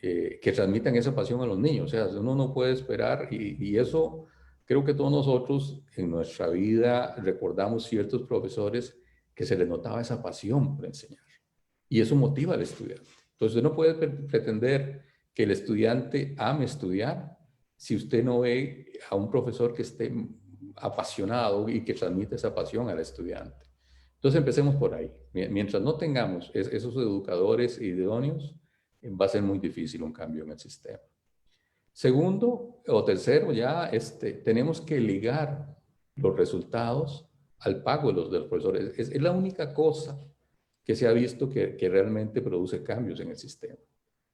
que transmitan esa pasión a los niños. O sea, uno no puede esperar y eso creo que todos nosotros en nuestra vida recordamos ciertos profesores que se les notaba esa pasión por enseñar y eso motiva al estudiante. Entonces, usted no puede pretender que el estudiante ame estudiar si usted no ve a un profesor que esté apasionado y que transmite esa pasión al estudiante. Entonces empecemos por ahí. Mientras no tengamos esos educadores idóneos, va a ser muy difícil un cambio en el sistema. Segundo o tercero, ya tenemos que ligar los resultados al pago de los profesores. Es la única cosa que se ha visto que realmente produce cambios en el sistema.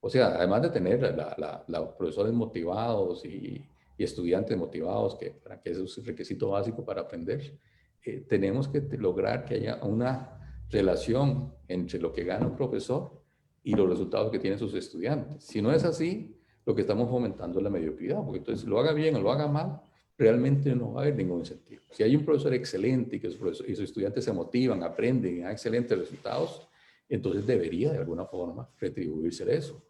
O sea, además de tener los profesores motivados y estudiantes motivados, que eso es el requisito básico para aprender, tenemos que lograr que haya una relación entre lo que gana un profesor y los resultados que tienen sus estudiantes. Si no es así, lo que estamos fomentando es la mediocridad, porque entonces lo haga bien o lo haga mal, realmente no va a haber ningún incentivo. Si hay un profesor excelente y que sus estudiantes se motivan, aprenden y dan excelentes resultados, entonces debería de alguna forma retribuirse eso,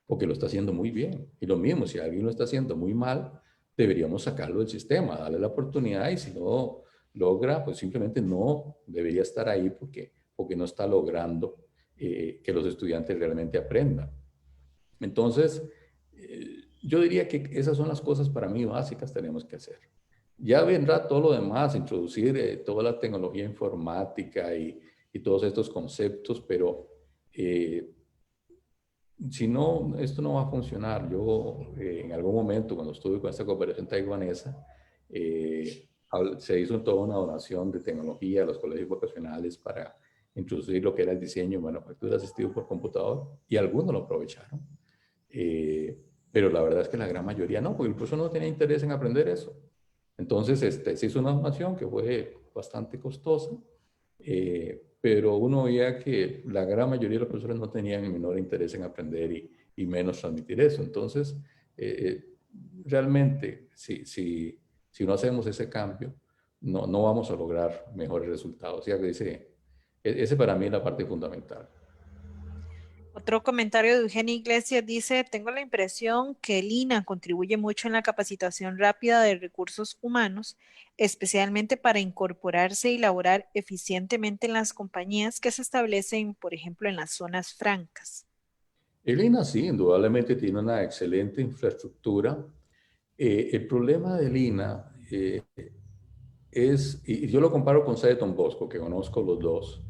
porque lo está haciendo muy bien. Y lo mismo, si alguien lo está haciendo muy mal, deberíamos sacarlo del sistema, darle la oportunidad y si no logra, pues simplemente no debería estar ahí porque no está logrando que los estudiantes realmente aprendan. Entonces, yo diría que esas son las cosas para mí básicas que tenemos que hacer. Ya vendrá todo lo demás, introducir toda la tecnología informática y todos estos conceptos, pero si no, esto no va a funcionar. Yo en algún momento, cuando estuve con esta cooperación taiwanesa, se hizo toda una donación de tecnología a los colegios vocacionales para introducir lo que era el diseño y manufactura asistido por computador, y algunos lo aprovecharon. Pero la verdad es que la gran mayoría no, porque el profesor no tenía interés en aprender eso. Entonces se hizo una donación que fue bastante costosa, pero uno veía que la gran mayoría de los profesores no tenían el menor interés en aprender y menos transmitir eso. Entonces, realmente, si no hacemos ese cambio, no vamos a lograr mejores resultados. O sea, que ese para mí es la parte fundamental. Otro comentario de Eugenia Iglesias dice, tengo la impresión que el INAH contribuye mucho en la capacitación rápida de recursos humanos, especialmente para incorporarse y laborar eficientemente en las compañías que se establecen, por ejemplo, en las zonas francas. El INA sí, indudablemente tiene una excelente infraestructura. El problema del INA es, y yo lo comparo con sede Don Bosco, que conozco los dos,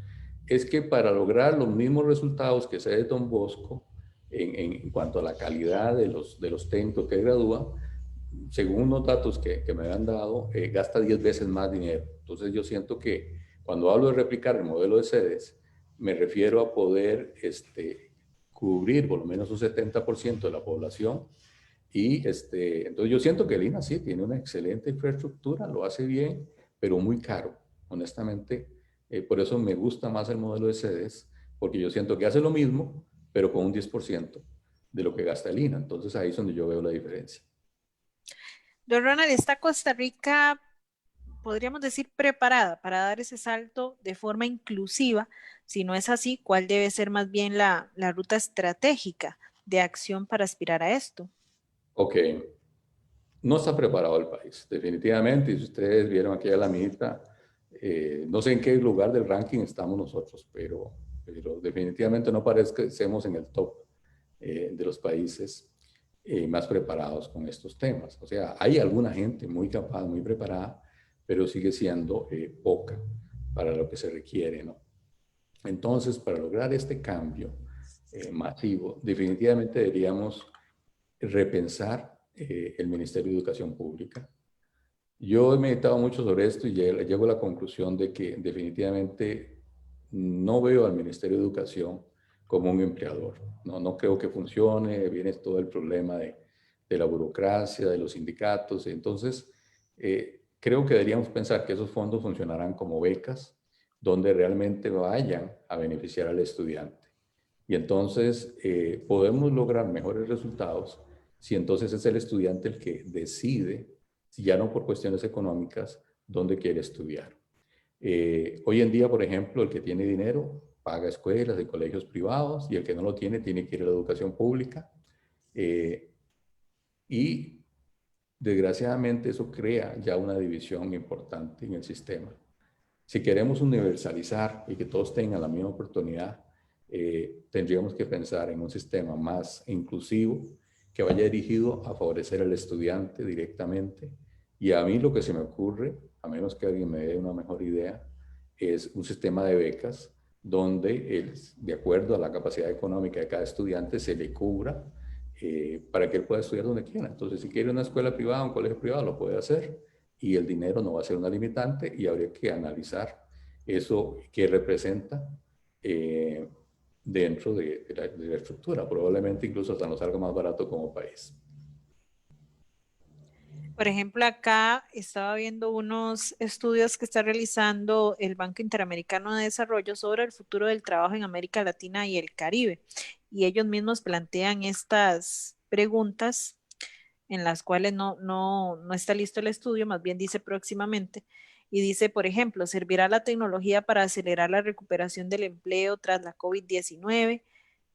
es que para lograr los mismos resultados que sede Don Bosco, en cuanto a la calidad de los técnicos que gradúan, según unos datos que me han dado, gasta 10 veces más dinero. Entonces yo siento que cuando hablo de replicar el modelo de sedes, me refiero a poder cubrir por lo menos un 70% de la población. Y entonces yo siento que el INA sí tiene una excelente infraestructura, lo hace bien, pero muy caro, honestamente. Por eso me gusta más el modelo de sedes, porque yo siento que hace lo mismo, pero con un 10% de lo que gasta el INA. Entonces ahí es donde yo veo la diferencia. Don Ronald, ¿está Costa Rica, podríamos decir, preparada para dar ese salto de forma inclusiva? Si no es así, ¿cuál debe ser más bien la ruta estratégica de acción para aspirar a esto? Ok, no está preparado el país, definitivamente. Y si ustedes vieron aquí a la mitad, no sé en qué lugar del ranking estamos nosotros, pero definitivamente no parece que estemos en el top de los países más preparados con estos temas. O sea, hay alguna gente muy capaz, muy preparada, pero sigue siendo poca para lo que se requiere, ¿no? Entonces, para lograr este cambio masivo, definitivamente deberíamos repensar el Ministerio de Educación Pública. Yo he meditado mucho sobre esto y llego a la conclusión de que definitivamente no veo al Ministerio de Educación como un empleador. No, no creo que funcione, viene todo el problema de la burocracia, de los sindicatos. Entonces, creo que deberíamos pensar que esos fondos funcionarán como becas donde realmente vayan a beneficiar al estudiante. Y entonces podemos lograr mejores resultados si entonces es el estudiante el que decide, ya no por cuestiones económicas, dónde quiere estudiar. Hoy en día, por ejemplo, el que tiene dinero paga escuelas y colegios privados y el que no lo tiene tiene que ir a la educación pública. Y desgraciadamente eso crea ya una división importante en el sistema. Si queremos universalizar y que todos tengan la misma oportunidad, tendríamos que pensar en un sistema más inclusivo que vaya dirigido a favorecer al estudiante directamente. Y a mí lo que se me ocurre, a menos que alguien me dé una mejor idea, es un sistema de becas donde, de acuerdo a la capacidad económica de cada estudiante, se le cubra para que él pueda estudiar donde quiera. Entonces, si quiere una escuela privada, un colegio privado, lo puede hacer y el dinero no va a ser una limitante y habría que analizar eso que representa dentro de la estructura. Probablemente incluso hasta nos salga más barato como país. Por ejemplo, acá estaba viendo unos estudios que está realizando el Banco Interamericano de Desarrollo sobre el futuro del trabajo en América Latina y el Caribe. Y ellos mismos plantean estas preguntas en las cuales no está listo el estudio, más bien dice próximamente. Y dice, por ejemplo, ¿servirá la tecnología para acelerar la recuperación del empleo tras la COVID-19?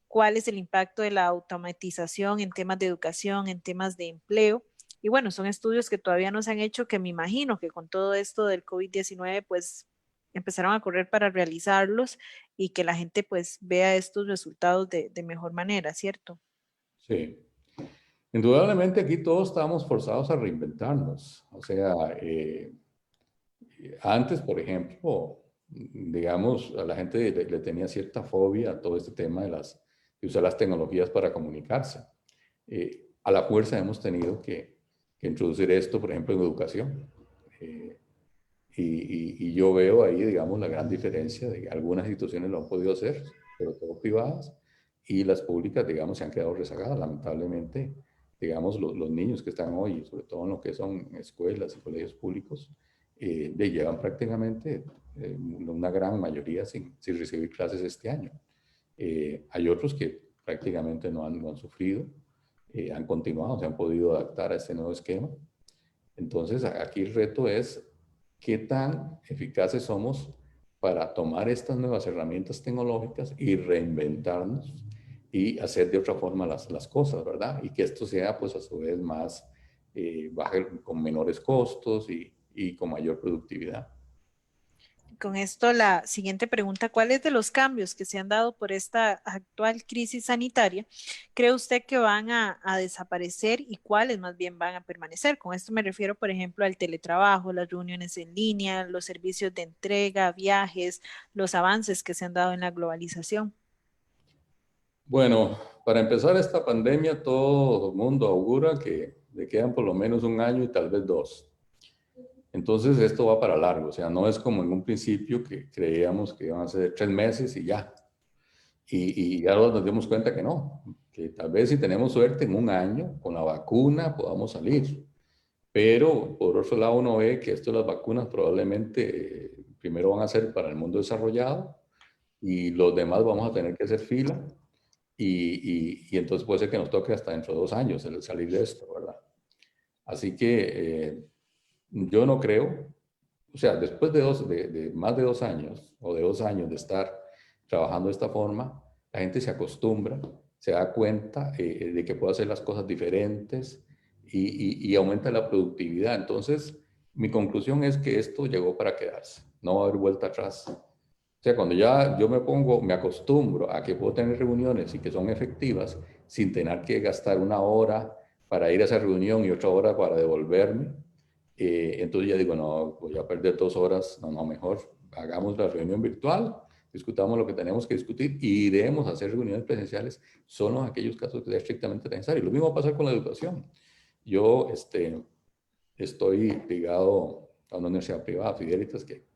¿Cuál es el impacto de la automatización en temas de educación, en temas de empleo? Y bueno, son estudios que todavía no se han hecho, que me imagino que con todo esto del COVID-19, pues empezaron a correr para realizarlos y que la gente pues vea estos resultados de mejor manera, ¿cierto? Sí. Indudablemente aquí todos estamos forzados a reinventarnos. O sea, antes, por ejemplo, digamos, a la gente le tenía cierta fobia a todo este tema de usar las tecnologías para comunicarse. A la fuerza hemos tenido que introducir esto, por ejemplo, en educación. Y yo veo ahí, digamos, la gran diferencia de que algunas instituciones lo han podido hacer, sobre todo privadas, y las públicas, digamos, se han quedado rezagadas. Lamentablemente, digamos, los niños que están hoy, sobre todo en lo que son escuelas y colegios públicos, llevan prácticamente una gran mayoría sin recibir clases este año. Hay otros que prácticamente no han sufrido, han continuado, se han podido adaptar a este nuevo esquema. Entonces, aquí el reto es qué tan eficaces somos para tomar estas nuevas herramientas tecnológicas y reinventarnos y hacer de otra forma las cosas, ¿verdad? Y que esto sea, pues, a su vez más, con menores costos y con mayor productividad. con esto la siguiente pregunta: ¿cuáles de los cambios que se han dado por esta actual crisis sanitaria cree usted que van a desaparecer y cuáles más bien van a permanecer? Con esto me refiero, por ejemplo, al teletrabajo, las reuniones en línea, los servicios de entrega, viajes, los avances que se han dado en la globalización. Bueno, para empezar esta pandemia, todo el mundo augura que le quedan por lo menos un año y tal vez 2. Entonces esto va para largo, o sea, no es como en un principio que creíamos que iban a ser 3 meses y ya. Y ahora nos dimos cuenta que no, que tal vez si tenemos suerte en un año con la vacuna podamos salir. Pero por otro lado uno ve que esto de las vacunas probablemente primero van a ser para el mundo desarrollado y los demás vamos a tener que hacer fila y entonces puede ser que nos toque hasta dentro de 2 años el salir de esto, ¿verdad? Así que yo no creo, o sea, después de más de 2 años o de 2 años de estar trabajando de esta forma, la gente se acostumbra, se da cuenta de que puede hacer las cosas diferentes y aumenta la productividad. Entonces, mi conclusión es que esto llegó para quedarse, no va a haber vuelta atrás. O sea, cuando ya yo me acostumbro a que puedo tener reuniones y que son efectivas sin tener que gastar 1 hora para ir a esa reunión y 8 horas para devolverme, entonces ya digo, no, voy a perder 2 horas, no, mejor hagamos la reunión virtual, discutamos lo que tenemos que discutir y debemos hacer reuniones presenciales solo en aquellos casos que sea estrictamente necesario. Lo mismo va a pasar con la educación. Yo estoy ligado a una universidad privada, Fidelitas, que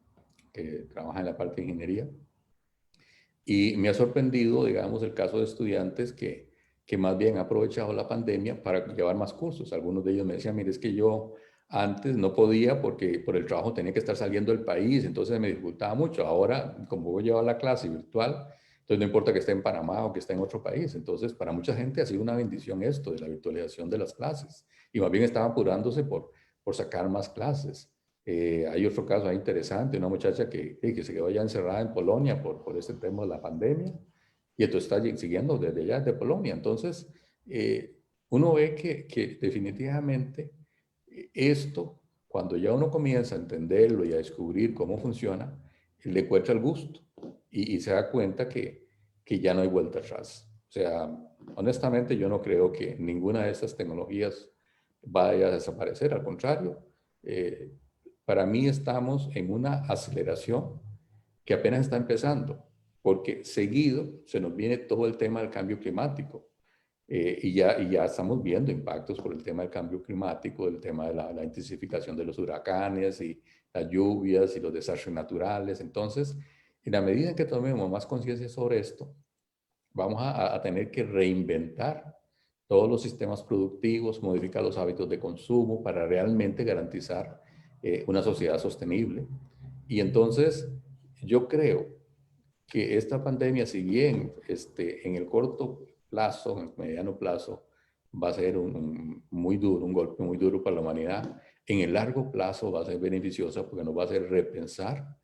trabaja en la parte de ingeniería. Y me ha sorprendido, digamos, el caso de estudiantes que más bien han aprovechado la pandemia para llevar más cursos. Algunos de ellos me decían, mire, es que yo antes no podía porque por el trabajo tenía que estar saliendo del país, entonces me dificultaba mucho. Ahora, como voy a llevar la clase virtual, entonces no importa que esté en Panamá o que esté en otro país. Entonces, para mucha gente ha sido una bendición esto de la virtualización de las clases. Y más bien estaban apurándose por sacar más clases. Hay otro caso ahí interesante, una muchacha que se quedó ya encerrada en Polonia por este tema de la pandemia y entonces está siguiendo desde allá, de Polonia. Entonces, uno ve que definitivamente esto, cuando ya uno comienza a entenderlo y a descubrir cómo funciona, le encuentra el gusto y se da cuenta que ya no hay vuelta atrás. O sea, honestamente yo no creo que ninguna de estas tecnologías vaya a desaparecer, al contrario. Para mí estamos en una aceleración que apenas está empezando, porque seguido se nos viene todo el tema del cambio climático. Y ya estamos viendo impactos por el tema del cambio climático, el tema de la intensificación de los huracanes y las lluvias y los desastres naturales. Entonces, en la medida en que tomemos más conciencia sobre esto, vamos a tener que reinventar todos los sistemas productivos, modificar los hábitos de consumo para realmente garantizar una sociedad sostenible. Y entonces, yo creo que esta pandemia, si bien en el corto plazo, en el mediano plazo, va a ser muy duro, un golpe muy duro para la humanidad, en el largo plazo va a ser beneficiosa porque nos va a hacer repensar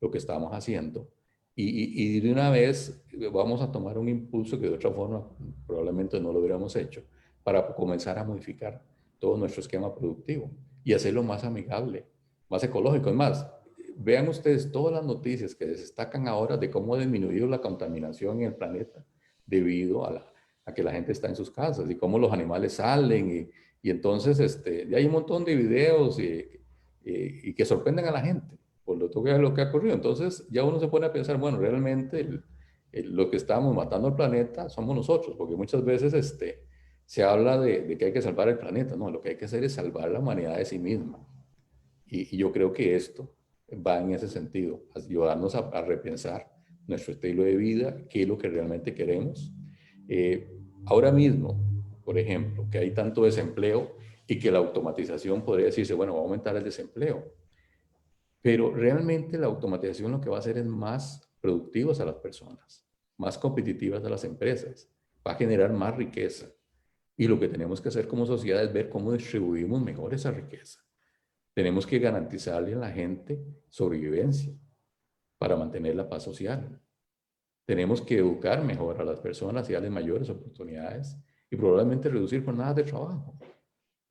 lo que estamos haciendo y de una vez vamos a tomar un impulso que de otra forma probablemente no lo hubiéramos hecho para comenzar a modificar todo nuestro esquema productivo y hacerlo más amigable, más ecológico. Es más, vean ustedes todas las noticias que se destacan ahora de cómo ha disminuido la contaminación en el planeta debido a que la gente está en sus casas y cómo los animales salen y entonces hay un montón de videos y que sorprenden a la gente por lo que ha ocurrido. Entonces ya uno se pone a pensar, bueno, realmente lo que estamos matando al planeta somos nosotros, porque muchas veces se habla de que hay que salvar el planeta. No, lo que hay que hacer es salvar la humanidad de sí misma. Y yo creo que esto va en ese sentido, ayudarnos a repensar nuestro estilo de vida, qué es lo que realmente queremos. Ahora mismo, por ejemplo, que hay tanto desempleo y que la automatización podría decirse, bueno, va a aumentar el desempleo. Pero realmente la automatización lo que va a hacer es más productivas a las personas, más competitivas a las empresas, va a generar más riqueza. Y lo que tenemos que hacer como sociedad es ver cómo distribuimos mejor esa riqueza. Tenemos que garantizarle a la gente sobrevivencia para mantener la paz social. Tenemos que educar mejor a las personas y darles mayores oportunidades y probablemente reducir jornadas de trabajo.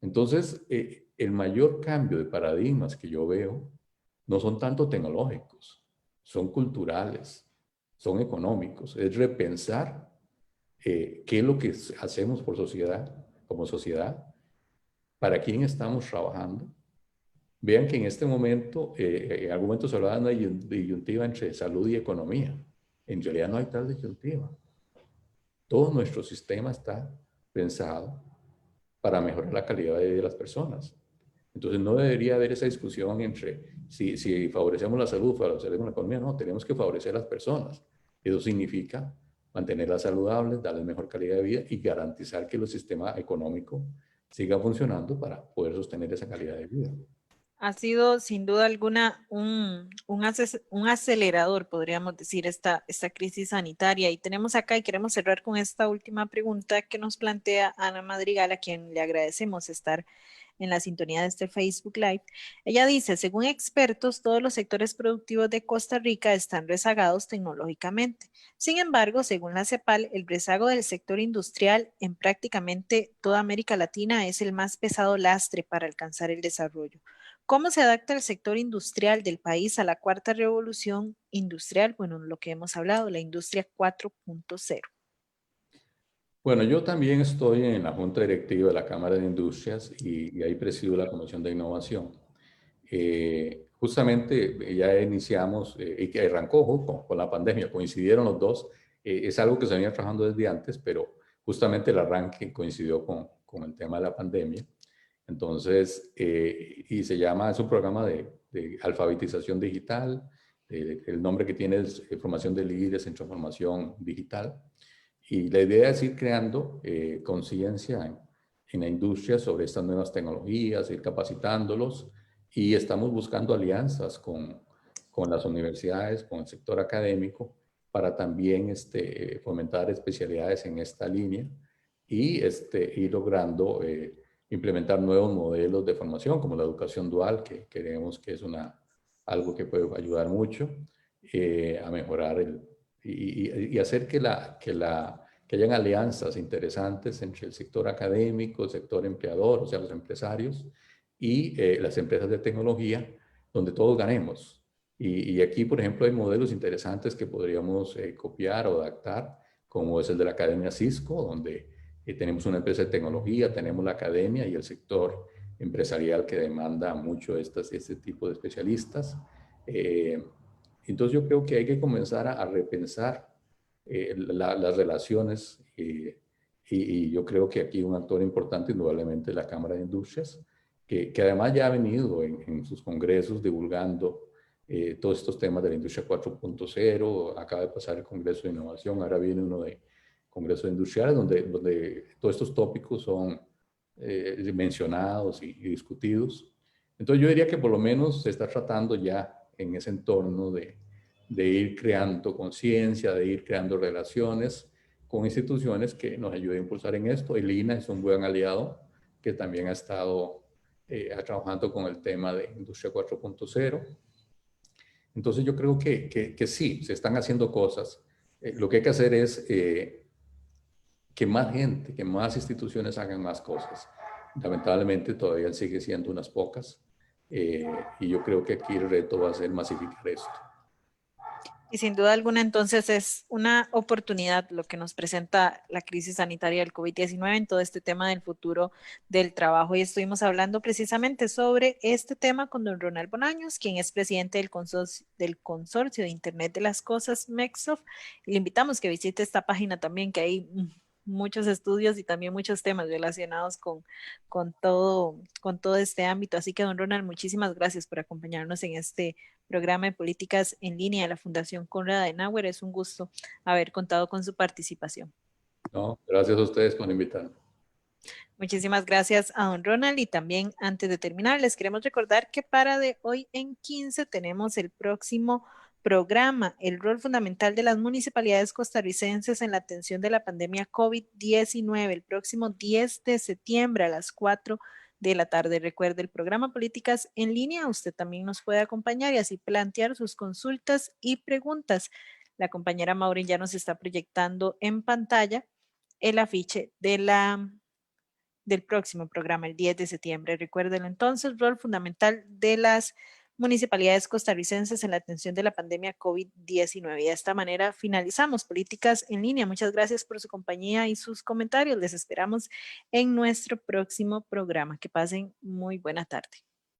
Entonces, el mayor cambio de paradigmas que yo veo no son tanto tecnológicos, son culturales, son económicos. Es repensar qué es lo que hacemos por sociedad, como sociedad, para quién estamos trabajando. Vean que en este momento, en algún momento se hablaba de una disyuntiva entre salud y economía. En realidad no hay tal disyuntiva. Todo nuestro sistema está pensado para mejorar la calidad de vida de las personas. Entonces no debería haber esa discusión entre si favorecemos la salud, favorecemos la economía. No, tenemos que favorecer a las personas. Eso significa mantenerlas saludables, darles mejor calidad de vida y garantizar que el sistema económico siga funcionando para poder sostener esa calidad de vida. Ha sido sin duda alguna un acelerador, podríamos decir, esta crisis sanitaria. Y tenemos acá, y queremos cerrar con esta última pregunta que nos plantea Ana Madrigal, a quien le agradecemos estar en la sintonía de este Facebook Live. Ella dice, según expertos, todos los sectores productivos de Costa Rica están rezagados tecnológicamente. Sin embargo, según la CEPAL, el rezago del sector industrial en prácticamente toda América Latina es el más pesado lastre para alcanzar el desarrollo. ¿Cómo se adapta el sector industrial del país a la cuarta revolución industrial? Bueno, lo que hemos hablado, la industria 4.0. Bueno, yo también estoy en la Junta Directiva de la Cámara de Industrias y ahí presido la Comisión de Innovación. Justamente ya iniciamos y que arrancó con la pandemia, coincidieron los dos. Es algo que se venía trabajando desde antes, pero justamente el arranque coincidió con el tema de la pandemia. Entonces, y se llama, es un programa de alfabetización digital. El nombre que tiene es Formación de Líderes en Transformación Digital. Y la idea es ir creando conciencia en la industria sobre estas nuevas tecnologías, ir capacitándolos, y estamos buscando alianzas con las universidades, con el sector académico, para también fomentar especialidades en esta línea y ir logrando implementar nuevos modelos de formación, como la educación dual, que creemos que es algo que puede ayudar mucho a mejorar y hacer que hayan alianzas interesantes entre el sector académico, el sector empleador, o sea, los empresarios, y las empresas de tecnología, donde todos ganemos. Y aquí, por ejemplo, hay modelos interesantes que podríamos copiar o adaptar, como es el de la Academia Cisco, donde tenemos una empresa de tecnología, tenemos la academia y el sector empresarial que demanda mucho este tipo de especialistas. Entonces yo creo que hay que comenzar a repensar las relaciones y yo creo que aquí un actor importante indudablemente es la Cámara de Industrias, que además ya ha venido en sus congresos divulgando todos estos temas de la industria 4.0, acaba de pasar el Congreso de Innovación, ahora viene uno de Congreso de Industriales, donde todos estos tópicos son mencionados y discutidos. Entonces yo diría que por lo menos se está tratando ya en ese entorno de ir creando conciencia, de ir creando relaciones con instituciones que nos ayuden a impulsar en esto. El INA es un buen aliado que también ha estado trabajando con el tema de Industria 4.0. Entonces yo creo que sí, se están haciendo cosas. Lo que hay que hacer es que más gente, que más instituciones hagan más cosas. Lamentablemente todavía sigue siendo unas pocas y yo creo que aquí el reto va a ser masificar esto. Y sin duda alguna, entonces, es una oportunidad lo que nos presenta la crisis sanitaria del COVID-19 en todo este tema del futuro del trabajo. Y estuvimos hablando precisamente sobre este tema con don Ronald Bonaños, quien es presidente del consorcio de Internet de las Cosas, MECSOF. Y le invitamos que visite esta página también, que hay muchos estudios y también muchos temas relacionados con todo este ámbito. Así que, don Ronald, muchísimas gracias por acompañarnos en este programa de políticas en línea de la Fundación Konrad Adenauer. Es un gusto haber contado con su participación. No, gracias a ustedes por invitarme. Muchísimas gracias a don Ronald, y también antes de terminar les queremos recordar que para de hoy en 15 tenemos el próximo programa, el rol fundamental de las municipalidades costarricenses en la atención de la pandemia COVID-19, el próximo 10 de septiembre a las 4 de la tarde. Recuerde, el programa Políticas en Línea, usted también nos puede acompañar y así plantear sus consultas y preguntas. La compañera Maureen ya nos está proyectando en pantalla el afiche del próximo programa, el 10 de septiembre. Recuérdenlo entonces, rol fundamental de las municipalidades costarricenses en la atención de la pandemia COVID-19. Y de esta manera finalizamos Políticas en Línea. Muchas gracias por su compañía y sus comentarios. Les esperamos en nuestro próximo programa. Que pasen muy buena tarde.